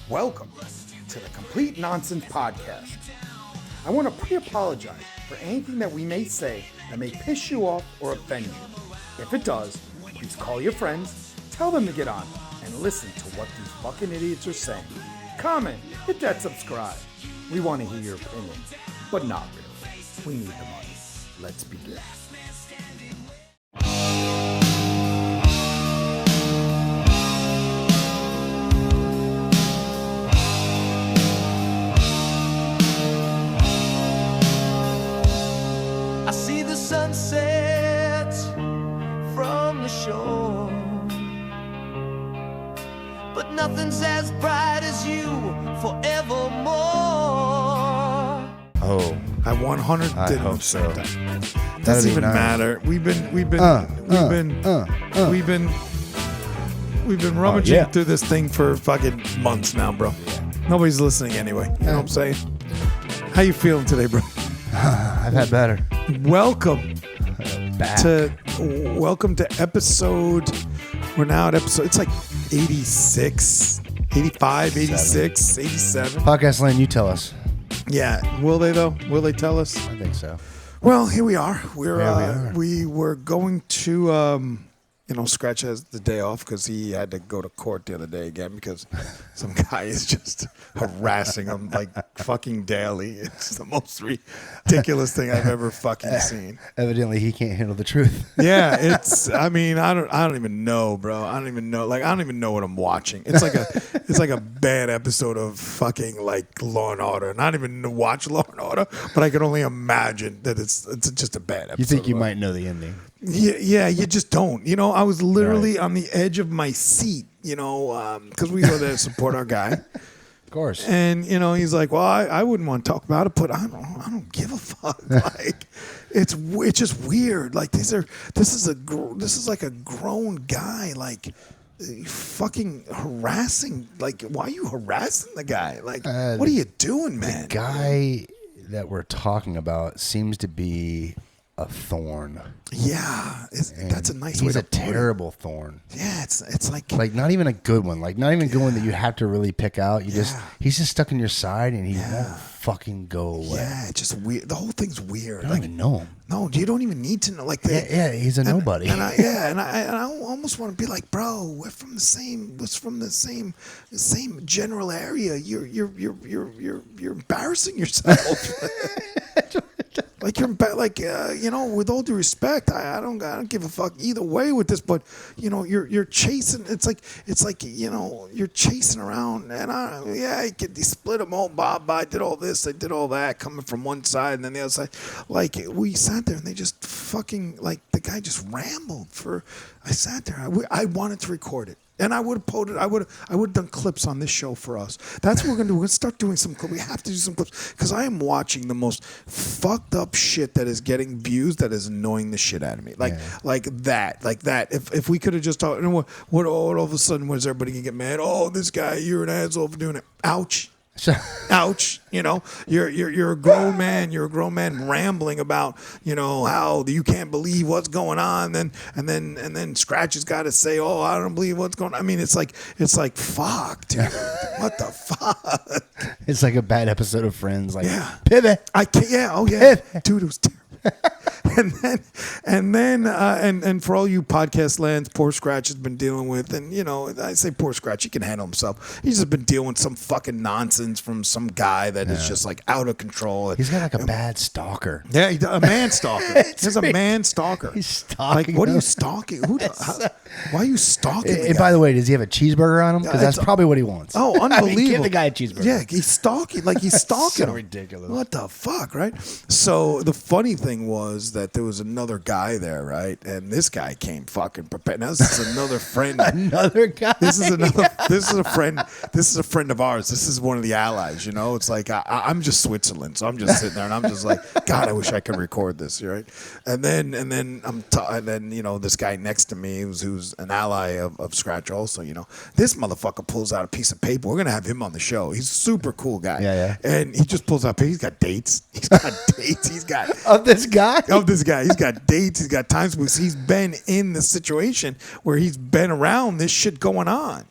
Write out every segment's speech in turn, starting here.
Welcome to the Complete Nonsense Podcast. I want to pre-apologize for anything that we may say that may piss you off or offend you. If it does, please call your friends, tell them to get on, and listen to what these fucking idiots are saying. Comment, hit that subscribe. We want to hear your opinion, but not really. We need the money. Let's begin. I see the sunset from the shore, but nothing's as bright as you forevermore. Oh, I 100 I didn't hope so. Doesn't That'd be even nice. matter. We've been rummaging yeah. through this thing for fucking months now, bro. Nobody's listening anyway. You know what I'm saying? How you feeling today, bro? I've had better. Welcome Back. to episode. We're now at episode. It's like 86, 85, 86, 87. Podcast Land, you tell us. Yeah. Will they though? Will they tell us? I think so. Well, here we are. We We were going to, Skratch has the day off because he had to go to court the other day again because some guy is just harassing him like fucking daily. It's the most ridiculous thing I've ever fucking seen. Evidently, he can't handle the truth. Yeah, I don't even know, bro. I don't even know what I'm watching. It's like a bad episode of fucking like Law and Order. And I don't even watch Law and Order, but I can only imagine that it's just a bad episode. You think you might know the ending? Yeah, you just don't. I was literally on the edge of my seat, because we go there to support our guy. Of course. And, he's like, well, I wouldn't want to talk about it, but I don't give a fuck. Like, it's just weird. Like, this is like a grown guy, like, fucking harassing. Like, why are you harassing the guy? Like, what are you doing, man? The guy that we're talking about seems to be a thorn. Yeah, that's a nice way He's to a put it. terrible thorn. Yeah, it's like Not even a good one. Like, not even good one that you have to really pick out. Yeah. He's just stuck in your side and he won't fucking go away. yeah, it's just weird. The whole thing's weird. I don't Like, even know him. no, you don't even need to know. Like, Yeah, he's a nobody. And I almost want to be like, bro, we're from the same general area. You're embarrassing yourself. Like with all due respect, I don't give a fuck either way with this, but you're chasing. It's like you're chasing around, and they split them all. Bob, I did all this, I did all that, coming from one side and then the other side. Like, we sat there and they just fucking, like, the guy just rambled for. I sat there. I wanted to record it. And I would have posted. I would have done clips on this show for us. That's what we're gonna do. We're gonna start doing some clips. We have to do some clips because I am watching the most fucked up shit that is getting views that is annoying the shit out of me. Like that. If we could have just talked, what all of a sudden was everybody gonna get mad? Oh, this guy, you're an asshole for doing it. Ouch. Ouch. You're a grown man. You're a grown man rambling about how you can't believe what's going on. And then Skratch has got to say, oh, I don't believe what's going on. I mean, it's like fuck, dude. What the fuck? It's like a bad episode of Friends. Like, Yeah. pivot. I can't. Yeah. Oh yeah. Dude, it was terrible. and for all you podcast lands, poor Skratch has been dealing with, and I say poor Skratch, he can handle himself. He's just been dealing with some fucking nonsense from some guy that is just like out of control. He's got like a bad stalker. Yeah, a man stalker. He's a man stalker. He's stalking Like, what are him. you stalking? Why are you stalking? And by the way, does he have a cheeseburger on him? Because that's probably what he wants. Oh, unbelievable! I mean, give the guy a cheeseburger. Yeah, he's stalking. Like, he's stalking. So him. ridiculous. What the fuck, right? So the funny thing was that there was another guy there, right? And this guy came fucking prepared. Now this is another friend. Another guy. This is another. This is a friend. This is a friend of ours. This is one of the allies. It's like I'm just Switzerland, so I'm just sitting there and I'm just like, God, I wish I could record this, right? And then this guy next to me, who's an ally of Skratch, also, this motherfucker pulls out a piece of paper. We're gonna have him on the show. He's a super cool guy. Yeah. And he just pulls out paper. He's got dates. He's got Of this guy? Of this guy. He's got dates. He's got time boosts. He's been in the situation where he's been around this shit going on.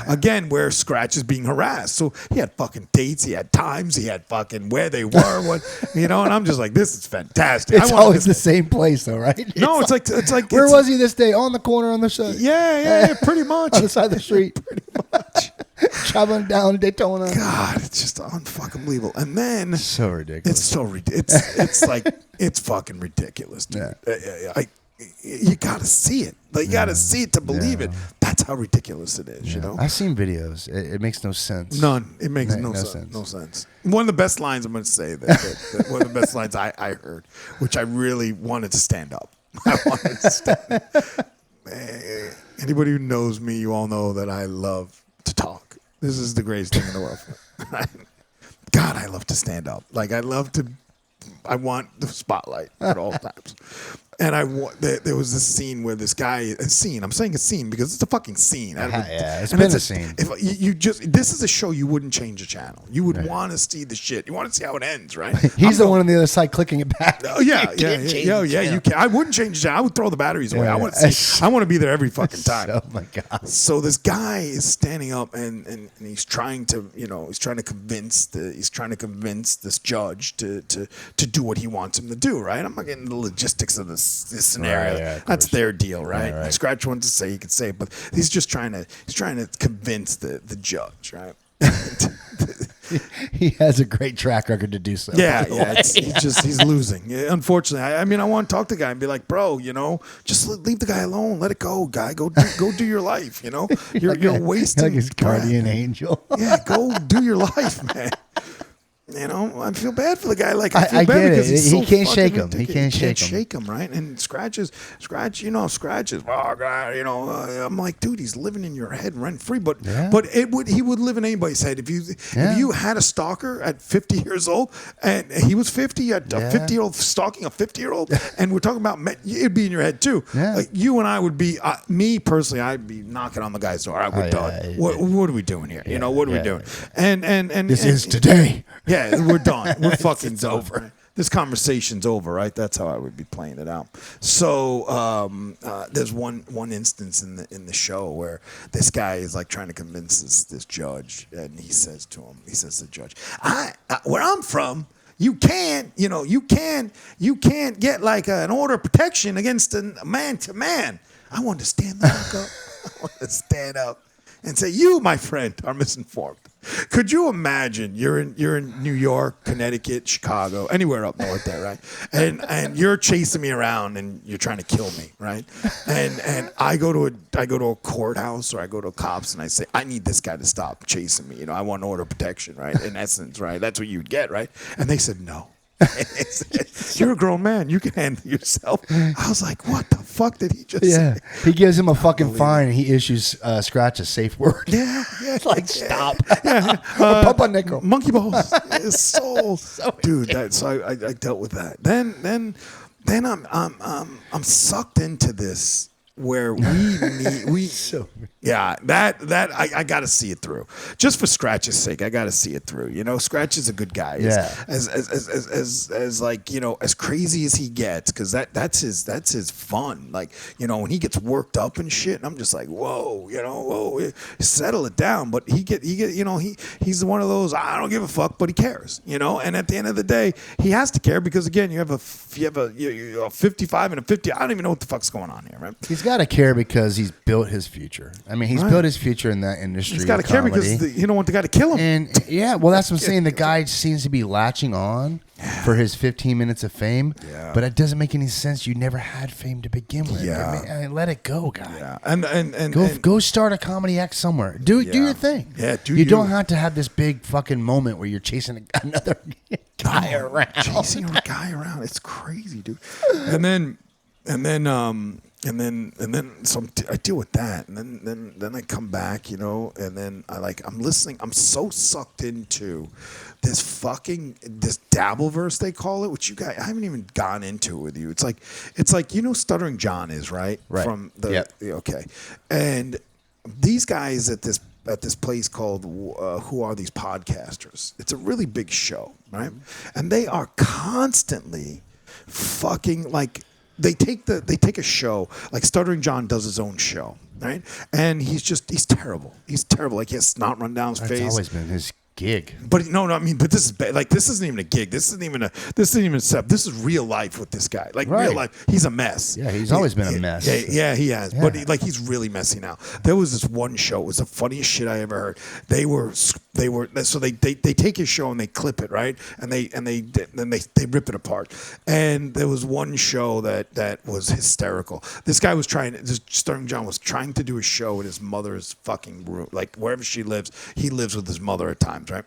Again, where Skratch is being harassed. So he had fucking dates. He had times. He had fucking where they were. And I'm just like, this is fantastic. It's always the same place, though, right? No, it's like where was he this day? On the corner on the side. Yeah, pretty much. On the side of the street. Pretty much. Traveling down Daytona. God, it's just unfucking believable. And then so ridiculous. It's so ridiculous. It's like it's fucking ridiculous, dude. Yeah. You gotta see it. Like, you gotta see it to believe it. That's how ridiculous it is. I've seen videos. It makes no sense. None. It makes no sense. No sense. One of the best lines I'm going to say that one of the best lines I heard, which I really wanted to stand up. I wanted to stand up. Anybody who knows me, you all know that I love to talk. This is the greatest thing in the world. God, I love to stand up. Like, I want the spotlight at all times. And there was this scene where this guy, I'm saying a scene because it's a fucking scene. It's been a scene. If this is a show, you wouldn't change the channel. You would want to see the shit. You want to see how it ends, right? He's the one on the other side clicking it back. Oh yeah. You can. I wouldn't change the channel. I would throw the batteries away. I want to see. I want to be there every fucking time. Oh my god. So this guy is standing up and he's trying to convince this judge to do what he wants him to do, right? I'm not getting the logistics of this scenario. That's their deal, right? Skratch wants to say he can say it, but he's just trying to convince the judge, right? He has a great track record to do so. He's losing. Unfortunately, I mean, I want to talk to the guy and be like, bro, just leave the guy alone. Let it go, guy. Go do your life. You're wasting. Like his guardian angel. Yeah, go do your life, man. I feel bad for the guy. Like, I feel I bad get because it. he's He so can't fucking shake him. ridiculous. He can't shake him, right? And Skratch is, oh God, I'm like, dude, he's living in your head rent free. But he would live in anybody's head if you had a stalker at 50 years old and he was 50, you had a 50-year-old stalking a 50-year-old, and we're talking about it'd be in your head too. Yeah. Like, you and I would be, me personally, I'd be knocking on the guy's door. All right, we're done. What are we doing here? What are we doing? And this is today. Yeah, we're done. We're fucking done. Over. Right? This conversation's over, right? That's how I would be playing it out. So there's one instance in the show where this guy is like trying to convince this judge, and he says to the judge, where I'm from, you can't get like an order of protection against a man to man. I want to stand the fuck up. I want to stand up and say, you, my friend, are misinformed. Could you imagine you're in New York, Connecticut, Chicago, anywhere up north there, right? And you're chasing me around and you're trying to kill me, right? And I go to a courthouse or I go to cops and I say, I need this guy to stop chasing me. I want order of protection, right? In essence, right? That's what you'd get, right? And they said no. You're a grown man. You can handle yourself. I was like, what the fuck did he just say? He gives him a fucking fine and he issues Skratch a safe word. Yeah. Like, stop. Papa nickel. Monkey balls. It's so dude. So I dealt with that. Then I'm sucked into this where we I got to see it through, just for Skratch's sake. I got to see it through. Skratch is a good guy. As like, as crazy as he gets, because that's his fun. Like, when he gets worked up and shit, and I'm just like, whoa, settle it down. But he's one of those, I don't give a fuck, but he cares. And at the end of the day, he has to care because, again, you have a 55 and a 50. I don't even know what the fuck's going on here, right? He's got to care because he's built his future. I mean, he's built his future in that industry. He's got to care because you don't want the guy to kill him. And that's what I'm saying. The guy seems to be latching on for his 15 minutes of fame. Yeah. But it doesn't make any sense. You never had fame to begin with. Yeah. I mean, let it go, guy. Yeah. And go start a comedy act somewhere. Do your thing. Yeah. You don't have to have this big fucking moment where you're chasing another guy around. Chasing a guy around. It's crazy, dude. And then so I deal with that, and then I come back, and then I'm listening. I'm so sucked into this Dabbleverse, they call it, which you guys, I haven't even gone into it with you. It's like Stuttering John is, right? From the okay, and these guys at this place called Who Are These Podcasters? It's a really big show, right? And they are constantly fucking like they take a show like Stuttering John does his own show, right? And he's terrible. He's terrible. Like he has snot run down his face. It's always been his gig. But no, I mean, but this is like this isn't even a gig. This isn't even a step. This is real life with this guy. Like real life, he's a mess. Yeah, he's always been a mess. Yeah, he has. Yeah. But he's really messy now. There was this one show. It was the funniest shit I ever heard. They take his show and they clip it, right, and they rip it apart. And there was one show that was hysterical. This guy was Stuttering John was trying to do a show in his mother's fucking room, like wherever she lives. He lives with his mother at times. Right?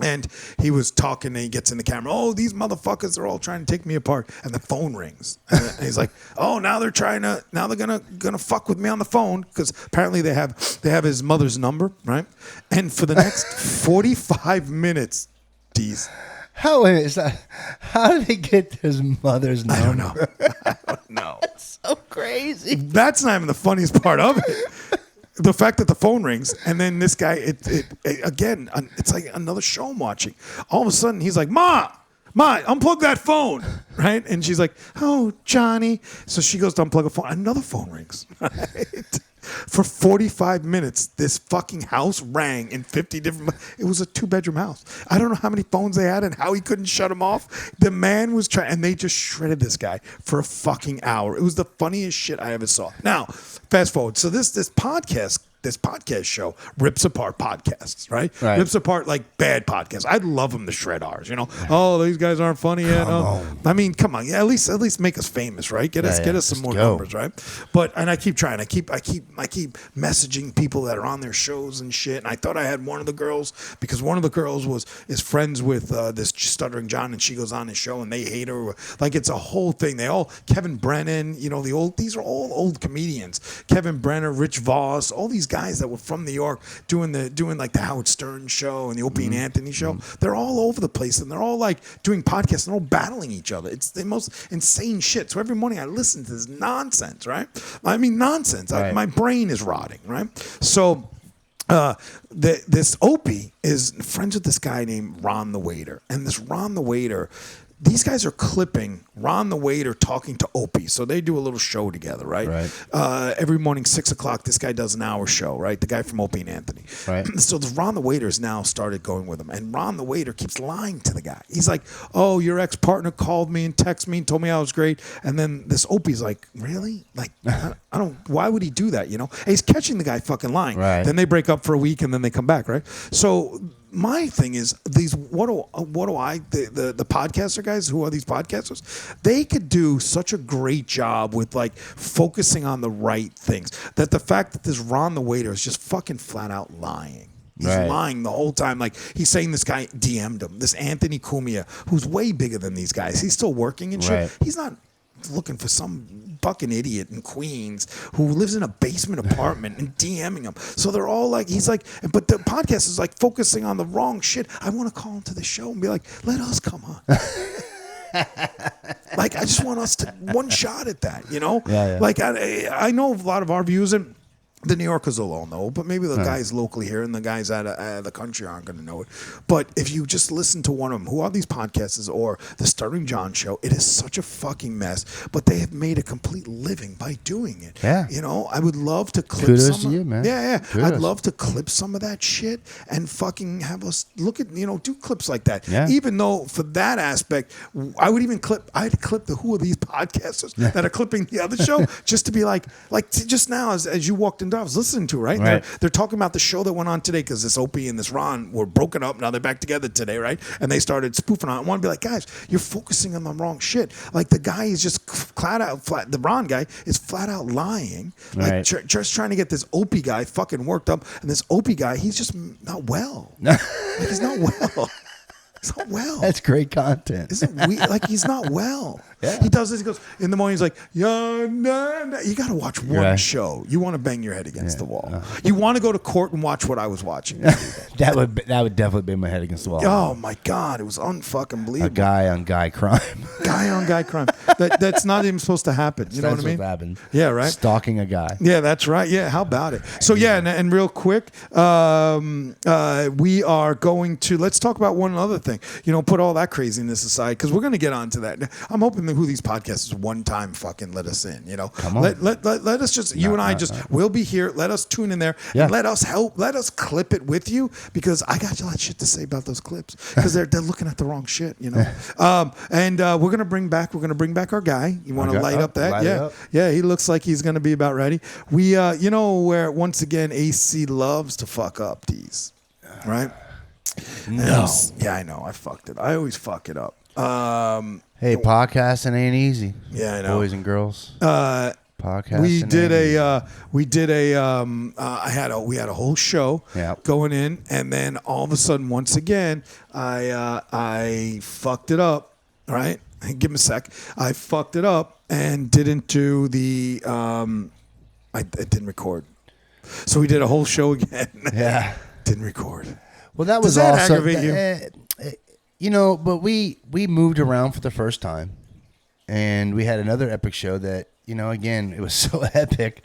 And he was talking and he gets in the camera. Oh, these motherfuckers are all trying to take me apart. And the phone rings. And he's like, oh, now they're gonna fuck with me on the phone because apparently they have his mother's number, right? And for the next 45 minutes, Dees. How did they get his mother's number? I don't know. That's so crazy. That's not even the funniest part of it. The fact that the phone rings and then this guy, again, it's like another show I'm watching. All of a sudden, he's like, Ma, unplug that phone, right? And she's like, oh, Johnny. So she goes to unplug a phone. Another phone rings, right? For 45 minutes, this fucking house rang in 50 different... It was a 2-bedroom house. I don't know how many phones they had and how he couldn't shut them off. The man was trying... And they just shredded this guy for a fucking hour. It was the funniest shit I ever saw. Now, fast forward. So this podcast show rips apart podcasts, right? Rips apart like bad podcasts. I'd love them to shred ours, you know. Oh, these guys aren't funny yet. I mean, come on. Yeah, at least make us famous, right? Get us some more numbers, right? But I keep trying. I keep messaging people that are on their shows and shit. And I thought I had one of the girls because one of the girls is friends with this Stuttering John, and she goes on his show and they hate her. Like it's a whole thing. Kevin Brennan, you know, these are all old comedians. Kevin Brennan, Rich Voss, all these guys that were from New York doing like the Howard Stern show and the Opie and Anthony show. They're all over the place and they're all like doing podcasts and they're all battling each other. It's the most insane shit. So every morning I listen to this nonsense, right? I mean, nonsense. Right. My brain is rotting, right? So this Opie is friends with this guy named Ron the Waiter. And this Ron the Waiter, these guys are clipping Ron the Waiter talking to Opie. So they do a little show together, right? Every morning, 6 o'clock, this guy does an hour show, right? The guy from Opie and Anthony. Right. So this Ron the Waiter has now started going with him. And Ron the Waiter keeps lying to the guy. He's like, oh, your ex-partner called me and texted me and told me I was great. And then this Opie's like, really? Like, I don't, why would he do that, you know? And he's catching the guy fucking lying. Right. Then they break up for a week and then they come back, right? So my thing is the podcaster guys, who are these podcasters? They could do such a great job with like focusing on the right things that the fact that this Ron the Waiter is just fucking flat out lying. He's lying the whole time. Like he's saying this guy DM'd him. This Anthony Cumia, who's way bigger than these guys. He's still working and shit. He's not looking for some fucking idiot in Queens who lives in a basement apartment and DMing him. So they're all like, he's like, but the podcast is like focusing on the wrong shit. I want to call him to the show and be like, let us come on. Like, I just want us to one shot at that, you know? Like, I know a lot of our views, and the New Yorkers will all know, but maybe the guys locally here and the guys out of the country aren't going to know it. But if you just listen to one of them, who are these podcasters or the Stuttering John show, it is such a fucking mess, but they have made a complete living by doing it. Yeah. You know, I would love to clip Kudos to you, man. Yeah. Kudos. I'd love to clip some of that shit and fucking have us look at, you know, do clips like that. Yeah. Even though for that aspect, I'd clip the who are these podcasters that are clipping the other show just to be like just now as you walked in, I was listening to, right? They're talking about the show that went on today because this Opie and this Ron were broken up. Now they're back together today, right? And they started spoofing on it. I want to be like, guys, you're focusing on the wrong shit. Like the guy is just the Ron guy is flat out lying. Like just trying to get this Opie guy fucking worked up. And this Opie guy, he's just not well. Like, he's not well. He's not well. That's great content. Isn't it weird? Like he's not well. Yeah. He does this. He goes in the morning. He's like, yeah, nah. You got to watch one show. You want to bang your head against the wall. You want to go to court and watch what I was watching. that would definitely be my head against the wall. Oh my God, it was unfucking believable. A guy on guy crime. Guy on guy crime. That's not even supposed to happen. You know what I mean? Happened. Yeah, right. Stalking a guy. Yeah, that's right. Yeah, how about it? So yeah, and real quick, we are going to let's talk about one other thing. You know, put all that craziness aside because we're going to get onto that. I'm hoping who these podcasters one time fucking let us in. You know, Come on. let us just you and I we'll be here. Let us tune in there. Yeah. And let us help. Let us clip it with you because I got a lot of shit to say about those clips because they're looking at the wrong shit. You know, and we're gonna bring back our guy. You want to light up that? Light it Yeah, up. yeah. He looks like he's gonna be about ready. We you know where once again AC loves to fuck up these, right? No. Yeah, I know. I fucked it. I always fuck it up. Hey, podcasting ain't easy. Yeah, I know. Boys and girls. Podcasting. We had a whole show going in, and then all of a sudden, once again, I fucked it up. Right? Give me a sec. I fucked it up and didn't do the. I didn't record, so we did a whole show again. Yeah. Didn't record. Well, that was Does that also, aggravate you? You know, but we moved around for the first time, and we had another epic show that, you know, again, it was so epic.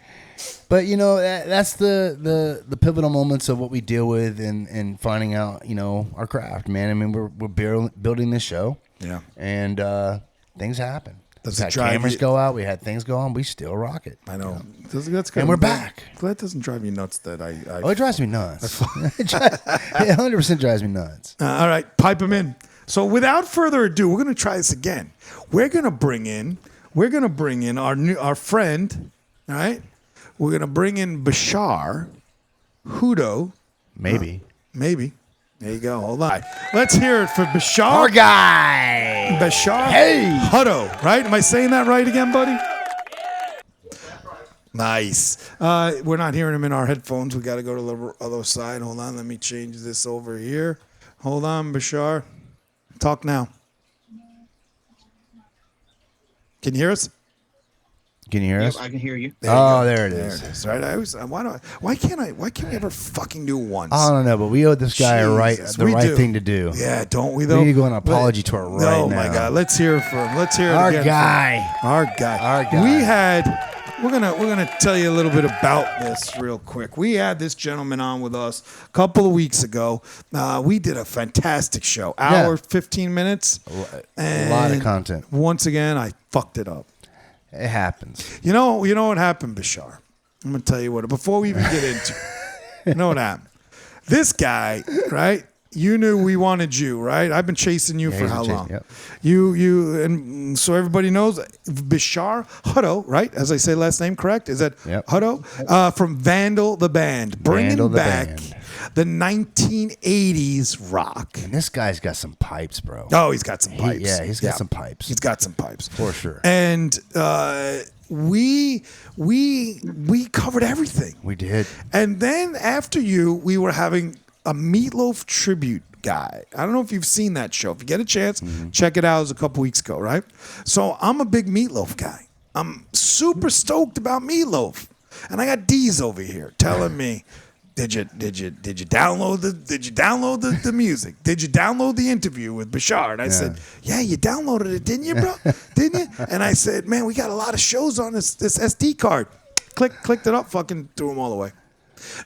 But, you know, that's the pivotal moments of what we deal with and finding out, you know, our craft, man. I mean, we're building this show. Yeah. And things happen. Does We it had drive cameras you- go out. We had things go on. We still rock it. I know. That's good. And we're back. That doesn't drive me nuts that I Oh, it drives me nuts. It 100% drives me nuts. all right, pipe him in. So without further ado, we're going to try this again. We're going to bring in our friend, all right? We're going to bring in Bashar Hutto. Maybe. Maybe. There you go. Hold on. Let's hear it for Bashar. Our guy. Bashar Hey. Hutto, right? Am I saying that right again, buddy? Nice. We're not hearing him in our headphones. We got to go to the other side. Hold on. Let me change this over here. Hold on, Bashar. Talk now. Can you hear us? Can you hear us? I can hear you. There it There is. it is. Right. Why can't we ever fucking do it once? I don't know, but we owe this guy Jesus, the we right do. thing to do. Yeah, don't we though? We need to go on an apology tour right Oh now. my God. Let's hear it for him. Let's hear it Our again. guy. Our guy. We're gonna tell you a little bit about this real quick. We had this gentleman on with us a couple of weeks ago. We did a fantastic show. Hour, 15 minutes. A lot of content. Once again, I fucked it up. It happens. You know what happened, Bashar? I'm gonna tell you what. Before we even get into it, you know what happened? This guy, right? You knew we wanted you, right? I've been chasing you for he's how been long? chasing, You, and so everybody knows Bashar Hutto, right? As I say last name correct? Is that Yep. Hutto? From Vandal the Band, bringing Vandal the back Band. the 1980s rock. And this guy's got some pipes, bro. Oh, he's got some pipes. He's got some pipes. He's got some pipes For sure. And we covered everything. We did. And then after we were having a Meatloaf tribute guy. I don't know if you've seen that show. If you get a chance, check it out. It was a couple weeks ago, right? So I'm a big Meatloaf guy. I'm super stoked about Meatloaf. And I got Dees over here telling me, did you download the music? Did you download the interview with Bashar? And I said, yeah, you downloaded it, didn't you, bro? Didn't you? And I said, man, we got a lot of shows on this SD card. Clicked it up, fucking threw them all away.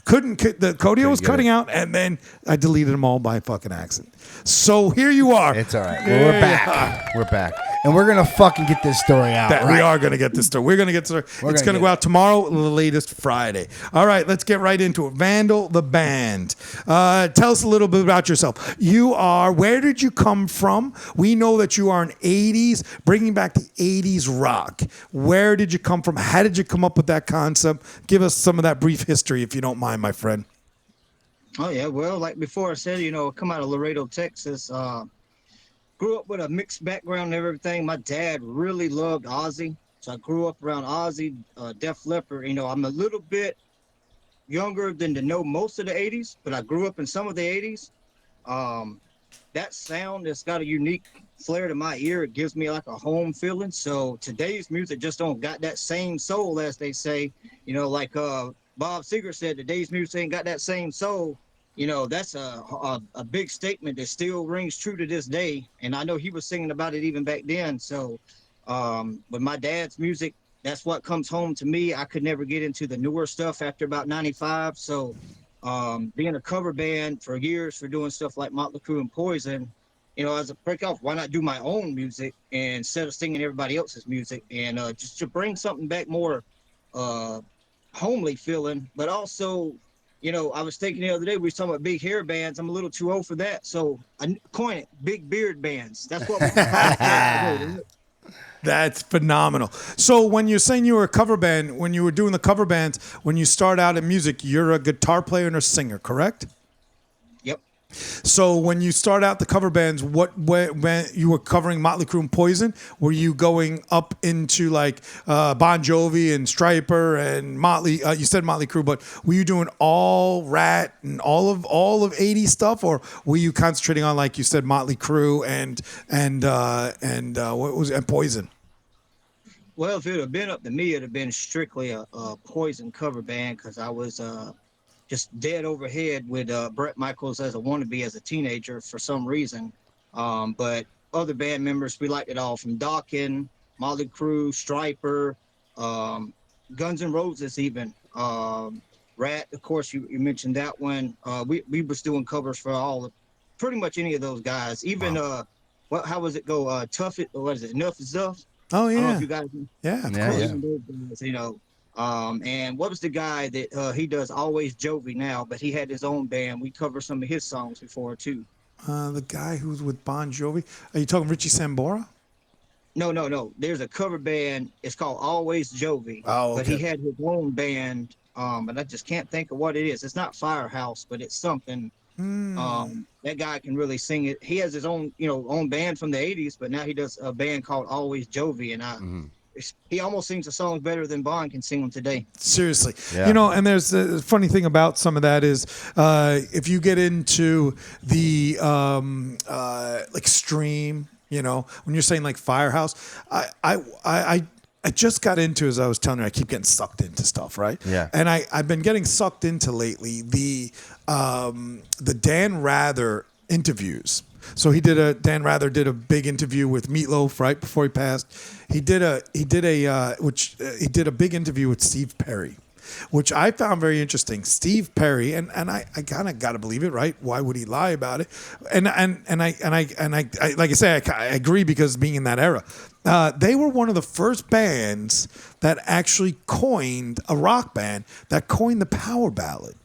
The Codio was cutting out, and then I deleted them all by fucking accident. So here you are. It's all right. Well, we're back. We're back. And we're going to fucking get this story out. We are going to get this story. We're going to get this story. It's going to go out tomorrow, the latest Friday. All right, let's get right into it. Vandal the Band. Tell us a little bit about yourself. Where did you come from? We know that you are an 80s, bringing back the 80s rock. Where did you come from? How did you come up with that concept? Give us some of that brief history, if you don't mind, my friend. Oh yeah, well, like before I said, I come out of Laredo, Texas. Grew up with a mixed background and everything. My dad really loved Ozzy, so I grew up around Ozzy, Def Leppard. I'm a little bit younger than to know most of the 80s, but I grew up in some of the 80s. That sound has got a unique flair to my ear. It gives me like a home feeling. So today's music just don't got that same soul, as they say. Like Bob Seger said, today's music ain't got that same soul. That's a big statement that still rings true to this day. And I know he was singing about it even back then. So with my dad's music, that's what comes home to me. I could never get into the newer stuff after about 95. So being a cover band for years, for doing stuff like Motley Crue and Poison, as a break off, why not do my own music instead of singing everybody else's music, and just to bring something back more uh, homely feeling, but also, I was thinking the other day, we were talking about big hair bands. I'm a little too old for that. So I coined it big beard bands. That's what we can call ourselves today, right? That's phenomenal. So when you're saying you were a cover band, when you were doing the cover bands, when you start out in music, you're a guitar player and a singer, correct? Yep. So when you start out the cover bands, when you were covering Motley Crue and Poison, were you going up into like Bon Jovi and Striper and Motley? You said Motley Crue, but were you doing all Rat and all of 80s stuff, or were you concentrating on, like you said, Motley Crue and what was it, and Poison? Well, if it would have been up to me, it'd have been strictly a Poison cover band, because I was just dead overhead with Bret Michaels as a wannabe as a teenager for some reason. But other band members, we liked it all, from Dawkins, Motley Crue, Striper, Guns N' Roses even. Rat, of course, you mentioned that one. We was doing covers for pretty much any of those guys. Even, how was it go? Tough It, what is it? Enough is Enough? Oh I don't know yeah, if you guys, yeah, of Yeah, course. yeah. those guys, and what was the guy that he does Always Jovi now, but he had his own band. We covered some of his songs before too. The guy who's with Bon Jovi. Are you talking Richie Sambora? No. There's a cover band. It's called Always Jovi. Oh, But he okay. had his own band. But I just can't think of what it is. It's not Firehouse, but it's something. That guy can really sing it. He has his own, own band from the 80s, but now he does a band called Always Jovi, and he almost sings the songs better than Bond can sing them today. Seriously. Yeah. And there's the funny thing about some of that is if you get into the like Stream, when you're saying like Firehouse, I just got into, as I was telling you, I keep getting sucked into stuff, right? Yeah. And I've been getting sucked into lately the Dan Rather interviews. So Dan Rather did a big interview with Meatloaf right before he passed. He did a big interview with Steve Perry, which I found very interesting. Steve Perry, and I kind of got to believe it, right? Why would he lie about it? And I like I say, I agree, because being in that era, they were one of the first bands that actually coined a rock band that coined the power ballad.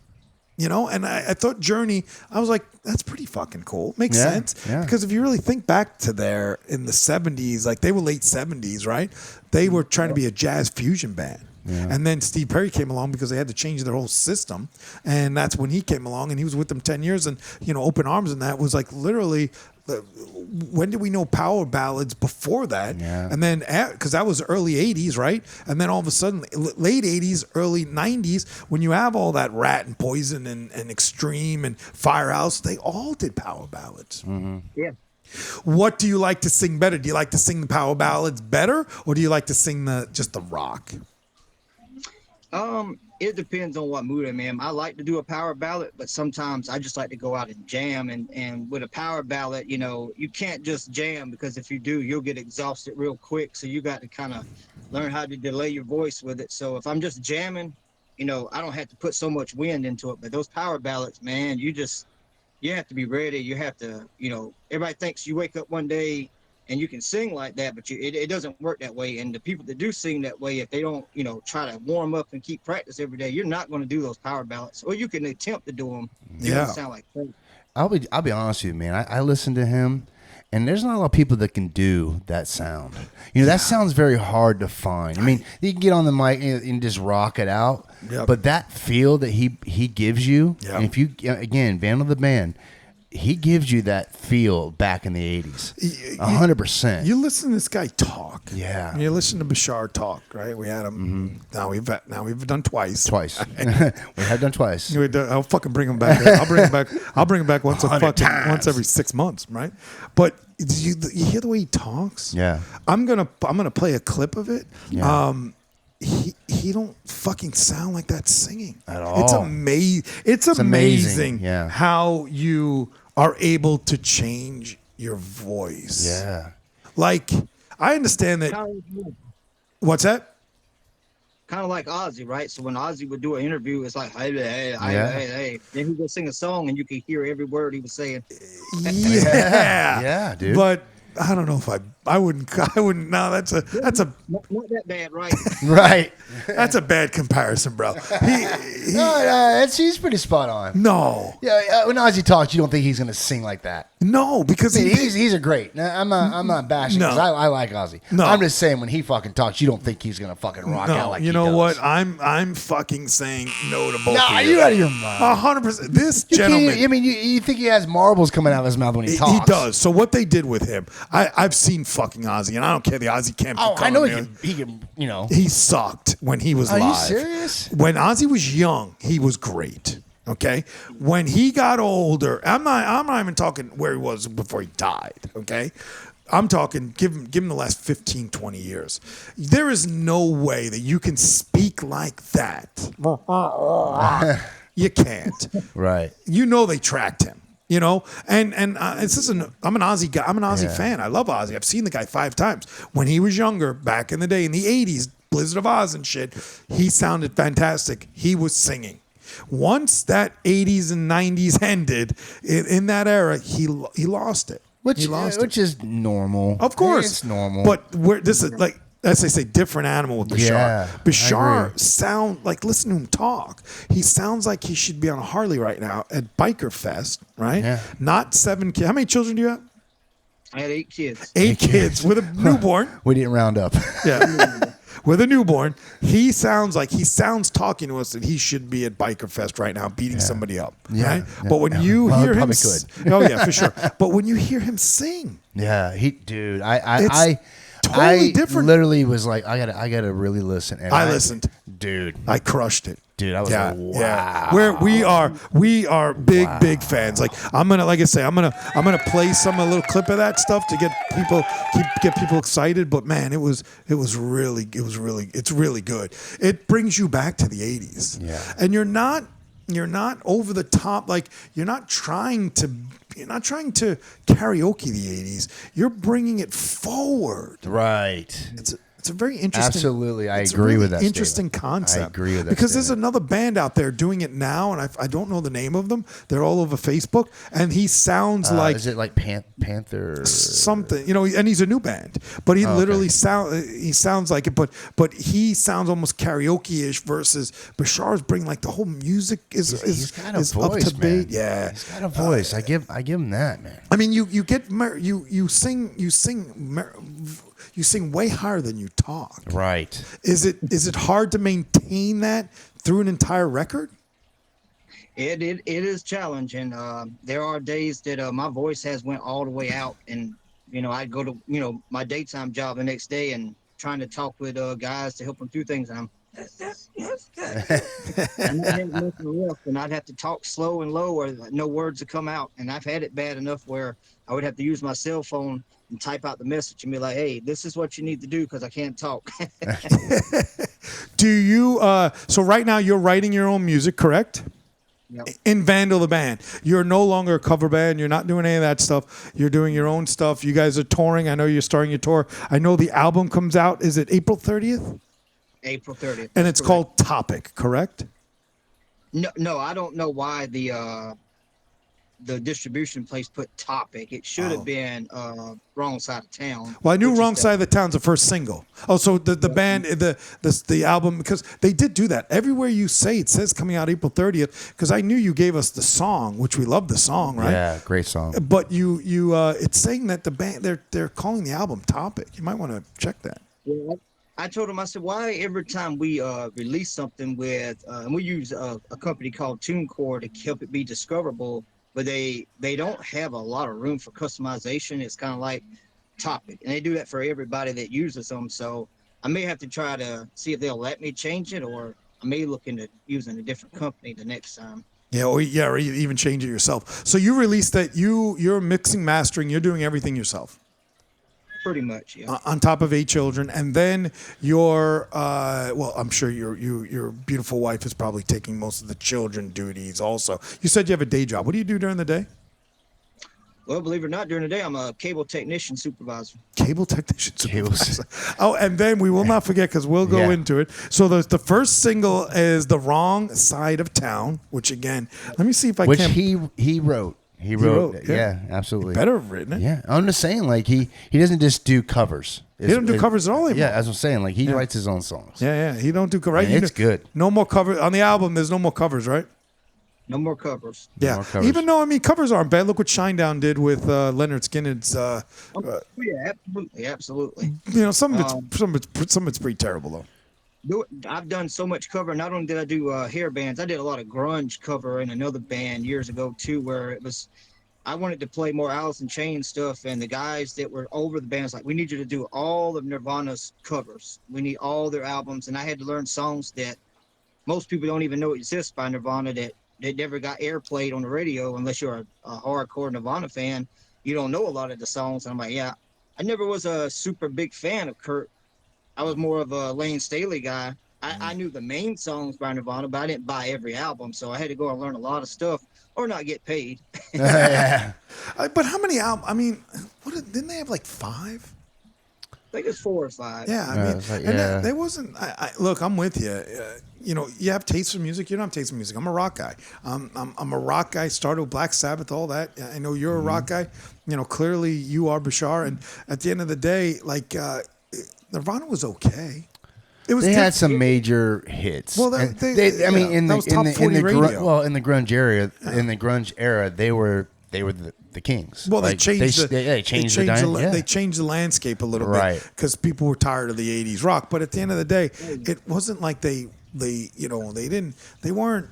And I thought Journey, I was like, that's pretty fucking cool. Makes sense. Yeah. Because if you really think back to there in the 70s, like they were late 70s, right? They were trying to be a jazz fusion band. Yeah. And then Steve Perry came along because they had to change their whole system. And that's when he came along, and he was with them 10 years. And, Open Arms and that was like literally, when did we know power ballads before that? Yeah. And then, because that was early 80s, right? And then all of a sudden, late 80s, early 90s, when you have all that Rat and Poison and Extreme and Firehouse, they all did power ballads. Mm-hmm. Yeah. What do you like to sing better? Do you like to sing the power ballads better, or do you like to sing just the rock? It depends on what mood I'm in. I like to do a power ballad, but sometimes I just like to go out and jam. And with a power ballad, you can't just jam, because if you do, you'll get exhausted real quick. So you got to kind of learn how to delay your voice with it. So if I'm just jamming, I don't have to put so much wind into it. But those power ballads, man, you have to be ready. You have to, everybody thinks you wake up one day and you can sing like that, but it doesn't work that way. And the people that do sing that way, if they don't, try to warm up and keep practice every day, you're not going to do those power ballads. Or you can attempt to do them. It doesn't sound like crazy. I'll be honest with you, man. I listen to him, and there's not a lot of people that can do that sound. That sounds very hard to find. I mean, you can get on the mic and just rock it out, but that feel that he gives you, and if you, again, Vandal the Band, he gives you that feel back in the 80s, 100%. You listen to this guy talk. Yeah. And you listen to Bashar talk, right? We had him. Now we've done twice. We have done twice. I'll fucking bring him back. I'll bring him back once every 6 months, right? But you hear the way he talks? Yeah. I'm gonna play a clip of it. Yeah. He don't fucking sound like that singing At all. It's amazing. It's amazing yeah. how you are able to change your voice. Yeah. Like, I understand that. What's that? Kind of like Ozzy, right? So when Ozzy would do an interview, it's like, hey. Then he would sing a song, and you could hear every word he was saying. Yeah. Yeah, dude. But I don't know if I wouldn't. No, that's a Not that bad, right? Right. that's a bad comparison, bro. He's pretty spot on. No, Yeah, when Ozzy talks, you don't think he's gonna sing like that. no, because He's a great. Now, I'm not bashing No. because I like Ozzy. No. I'm just saying when he fucking talks, you don't think he's gonna fucking rock out like you he know does. what? I'm fucking saying no to both. Nah, of you out of your mind. 100%. This You gentleman. can't- I mean, you think he has marbles coming out of his mouth when he talks? He does. So what they did with him, I've seen fucking Ozzy, and I don't care. The Ozzy camp. Oh, can I come know here. he can. You know. He sucked when he was Are you live. serious? When Ozzy was young, he was great. Okay. When he got older, I'm not even talking where he was before he died. Okay. I'm talking give him the last 15, 20 years. There is no way that you can speak like that. You can't. Right. You know they tracked him. You know, and this isn't. I'm an Ozzy guy. I'm an Ozzy fan. I love Ozzy. I've seen the guy 5 times. When he was younger, back in the day, in the '80s, Blizzard of Oz and shit, he sounded fantastic. He was singing. Once that '80s and '90s ended, in that era, he lost it. He lost Which is normal. of course, It's normal. But this is like, as they say, different animal with Bashar. Yeah, I Bashar agree. sound like, listen to him talk. He sounds like he should be on a Harley right now at Biker Fest, right? Yeah. Not 7 kids. How many children do you have? I had 8 kids. 8 kids with a newborn. we didn't round up. Yeah. With a newborn, he sounds talking to us that he should be at Biker Fest right now beating somebody up, Yeah, right? yeah, But when yeah. you Well, hear him, probably could. oh yeah, for sure. But when you hear him sing, Yeah, dude, It's I totally different. Literally was like, I gotta really listen. And I listened. dude. I crushed it. Dude, I was like, wow. Yeah. We are big fans. Like I'm gonna play some a little clip of that stuff to get people excited. But man, it's really good. It brings you back to the '80s. Yeah. And you're not over the top. Like you're not trying to karaoke the '80s. You're bringing it forward. Right. It's a very interesting. Absolutely, I it's a agree really with that interesting statement. concept. I agree with that because there's statement. another band out there doing it now, and I don't know the name of them. They're all over Facebook, and he sounds like Is it like Panther? something, and he's a new band, but he literally sounds like it, but he sounds almost karaoke-ish versus Bashar's bring like the whole music is He's got a is voice, up to date. man. Yeah, He's got a voice. I give him that, man. I mean, you sing way higher than you talk. Right. Is it hard to maintain that through an entire record? It is challenging. There are days that my voice has went all the way out, and I go to my daytime job the next day and trying to talk with guys to help them through things, and I'm and I had nothing left, and I'd have to talk slow and low, or no words would come out. And I've had it bad enough where I would have to use my cell phone and type out the message and be like, "Hey, this is what you need to do because I can't talk." Do you? So right now you're writing your own music, correct? Yep. In Vandal the Band, you're no longer a cover band. You're not doing any of that stuff. You're doing your own stuff. You guys are touring. I know you're starting your tour. I know the album comes out. Is it April 30th? April 30th. And it's Correct. called Topic, correct? No, I don't know why the distribution place put Topic. It should have been Wrong Side of Town. Well, I knew which is Wrong Side of the Town's the first single. Oh, so the band, the album, because they did do that. Everywhere you say it says coming out April 30th, because I knew you gave us the song, which we love the song, right? Yeah, great song. But you it's saying that the band, they're calling the album Topic. You might want to check that. Yeah, I told him, I said, why every time we release something with, and we use a company called TuneCore to help it be discoverable, but they don't have a lot of room for customization. It's kind of like Topic, and they do that for everybody that uses them. So I may have to try to see if they'll let me change it, or I may look into using a different company the next time. Yeah, or you even change it yourself. So you released that. You're mixing, mastering. You're doing everything yourself. Pretty much, yeah. On top of 8 children, and then your I'm sure your beautiful wife is probably taking most of the children duties also. You said you have a day job. What do you do during the day? Well, believe it or not, during the day, I'm a cable technician supervisor. Cable technician supervisor. Oh, and then we will not forget, because we'll go into it. So the first single is The Wrong Side of Town, which again, let me see if I Which can. he wrote. He wrote yeah. absolutely. Better have written it. Yeah, I'm just saying, like he doesn't just do covers. He don't do covers at all anymore. Yeah, as I'm saying, like he writes his own songs. Yeah. He don't do covers. Right? It's good. No more covers on the album. There's no more covers, right? No more covers. Yeah. more covers. Even though covers aren't bad. Look what Shinedown did with Leonard Skinner's. Yeah, absolutely. Some of it's pretty terrible though. I've done so much cover. Not only did I do hair bands, I did a lot of grunge cover in another band years ago too, where it was. I wanted to play more Alice in Chains stuff, and the guys that were over the band's like, we need you to do all of Nirvana's covers. We need all their albums, and I had to learn songs that most people don't even know exist by Nirvana that never got airplayed on the radio unless you're a hardcore Nirvana fan. You don't know a lot of the songs. And I'm like, yeah, I never was a super big fan of Kurt. I was more of a Lane Staley guy. I knew the main songs by Nirvana, but I didn't buy every album, so I had to go and learn a lot of stuff or not get paid. Yeah. But how many albums? Didn't they have like 5? I think it's 4 or 5. Yeah, and there wasn't. Look, I'm with you. You have taste for music. You don't have taste for music. I'm a rock guy. I'm a rock guy. Started with Black Sabbath, all that. I know you're a rock guy. Clearly you are, Bashar. And at the end of the day, like Nirvana was okay. They had some major hits. Well, in the grunge era, they were the kings. Well, like, they changed they changed the landscape a little bit because people were tired of the 80s rock. But at the end of the day, it wasn't like they weren't.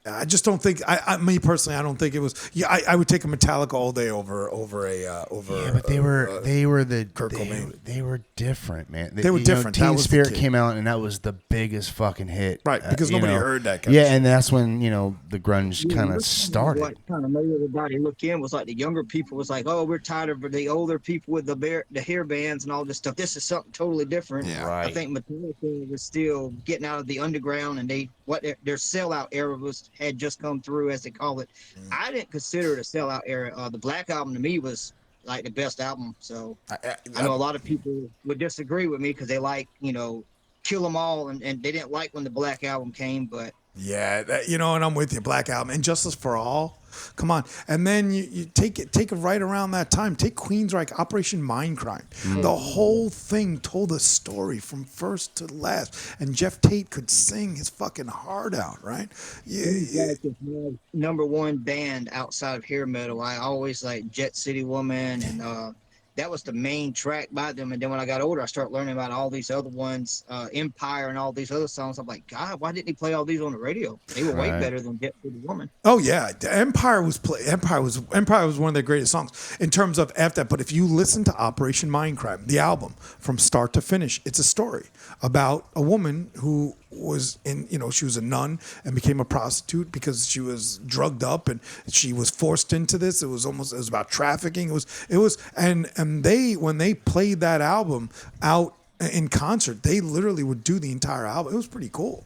I just don't think. Me personally, I don't think it was. Yeah, I would take a Metallica all day over a. Yeah, but they were the Kurt Cobain. They were different, man. They were different. Teen Spirit came out, and that was the biggest fucking hit, right? Because nobody heard that. And that's when the grunge kind of started. What kind of made everybody look in was like the younger people was like, oh, we're tired of the older people with the hair bands and all this stuff. This is something totally different. Yeah, right. I think Metallica was still getting out of the underground, and their sellout era had just come through, as they call it. I didn't consider it a sellout era. The Black Album to me was like the best album. So I know a lot of people would disagree with me because they like, Kill 'Em All, and they didn't like when the Black Album came, but yeah, and I'm with you. Black Album and Justice for All. Come on, and then you take it right around that time. Take Queensryche, Operation Mindcrime. The whole thing told a story from first to last, and Jeff Tate could sing his fucking heart out, right? Yeah. My number one band outside of hair metal. I always like Jet City Woman, and that was the main track by them. And then when I got older, I started learning about all these other ones, Empire and all these other songs. I'm like, God, why didn't he play all these on the radio? They were way better than Jet City Woman. Oh yeah, Empire was one of their greatest songs in terms of after that. But if you listen to Operation Mindcrime, the album from start to finish, it's a story about a woman who was she was a nun and became a prostitute because she was drugged up and she was forced into this. It was about trafficking. It was and when they played that album out in concert, they literally would do the entire album. It was pretty cool,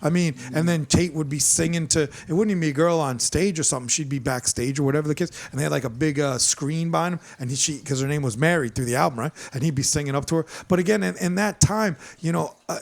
I mean, and then Tate would be singing to, it wouldn't even be a girl on stage or something. She'd be backstage or whatever the case. And they had like a big screen behind him, and because her name was Mary through the album, right? And he'd be singing up to her. But again, in that time,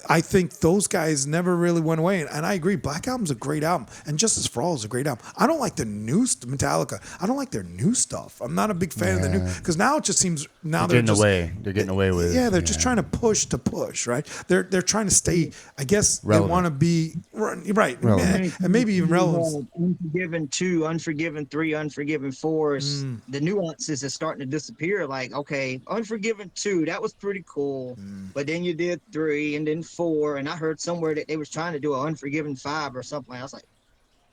I think those guys never really went away. And I agree, Black Album's a great album, and Justice for All is a great album. I don't like the new Metallica. I don't like their new stuff. I'm not a big fan of the new, because now it just seems they're getting away with it. Yeah, they're just trying to push, right? They're trying to stay, I guess, relevant. They want to be right, relevant. And maybe even relevant. Unforgiven 2, Unforgiven 3, Unforgiven 4 is the nuances is starting to disappear. Like, okay, Unforgiven 2, that was pretty cool, but then you did 3 and then 4, and I heard somewhere that they was trying to do an Unforgiven 5 or something. I was like,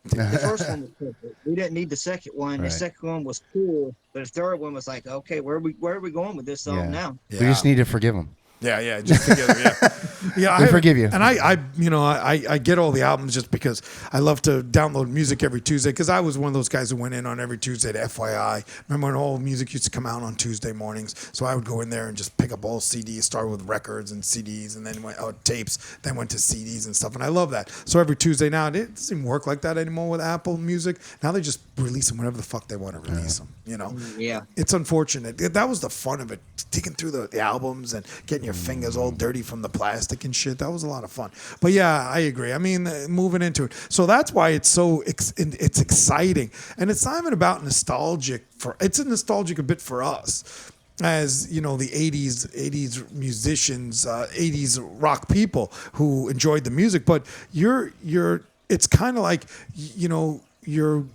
the first one was perfect. We didn't need the second one. The second one was cool, but the third one was like, okay, where are we going with this song now? We just need to forgive them. Yeah, just together. Yeah, we forgive you. And I get all the albums just because I love to download music every Tuesday, because I was one of those guys who went in on every Tuesday to FYI. Remember when all music used to come out on Tuesday mornings? So I would go in there and just pick up all CDs, start with records and CDs, and then went tapes, then went to CDs and stuff. And I love that. So every Tuesday now, it doesn't even work like that anymore with Apple Music. Now they just release them whenever the fuck they want to release them. Yeah. It's unfortunate. That was the fun of it, digging through the albums and getting your fingers all dirty from the plastic and shit. That was a lot of fun. But yeah, I agree. I mean, moving into it. So that's why it's so it's exciting. And it's not even about nostalgic it's a nostalgic a bit for us. As you know, the 80s musicians, 80s rock people who enjoyed the music, but it's kind of like, you know, you're